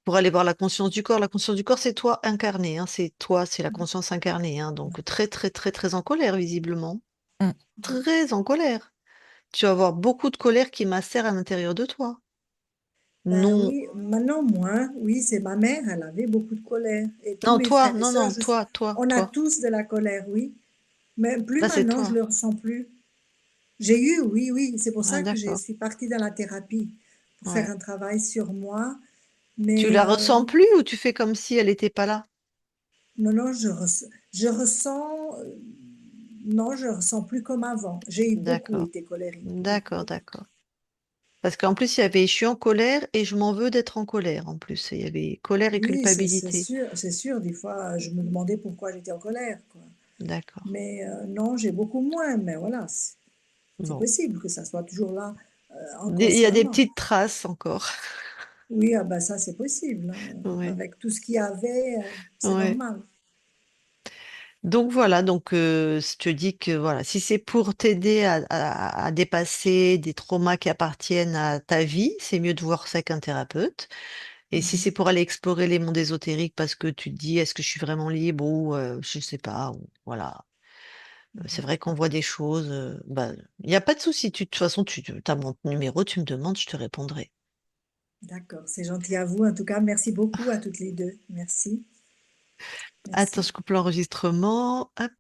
pour aller voir la conscience du corps, c'est toi incarné, hein, c'est toi, c'est la mhm. conscience incarnée, hein, donc D'accord. très, très, très, très en colère, visiblement. Mm. Mhm. Très en colère. Tu vas avoir beaucoup de colère qui macère à l'intérieur de toi. Ben Non, oui, maintenant moins. Oui, c'est ma mère, elle avait beaucoup de colère. Et tous non, mes toi, frères et non, sœurs, non, toi, toi, on a toi. tous de la colère, oui. Mais plus Là, c'est maintenant, je toi. le ressens plus. J'ai eu, oui, oui. C'est pour Ah, ça que je d'accord. suis partie dans la thérapie, pour faire Ouais. un travail sur moi. Tu Mais la ressens plus ou tu fais comme si elle n'était pas là? non, non, je ressens, non, je ressens plus comme avant. J'ai beaucoup D'accord, été colérique, beaucoup, d'accord, beaucoup. d'accord. Parce qu'en plus, il y avait je suis en colère et je m'en veux d'être en colère en plus. Il y avait colère et Oui, culpabilité. c'est sûr. Des fois, je me demandais pourquoi j'étais en colère, quoi. D'accord. Mais non, j'ai beaucoup moins. Mais voilà, c'est Bon. possible que ça soit toujours là, Il y a des inconsciemment. petites traces encore. Oui, ah ben ça, c'est possible, hein. Ouais, Avec tout ce qu'il y avait, c'est ouais. normal. Donc voilà, donc je te dis que voilà, si c'est pour t'aider à dépasser des traumas qui appartiennent à ta vie, c'est mieux de voir ça qu'un thérapeute. Et si c'est Mhm, pour aller explorer les mondes ésotériques parce que tu te dis est-ce que je suis vraiment libre ou je sais pas, ou, voilà. C'est mhm. vrai qu'on voit des choses. Bah, il n'y a pas de souci. De toute façon, tu as mon numéro, tu me demandes, je te répondrai. D'accord, c'est gentil à vous. En tout cas, merci beaucoup à toutes les deux. Merci, Attends, merci. je coupe l'enregistrement. Hop.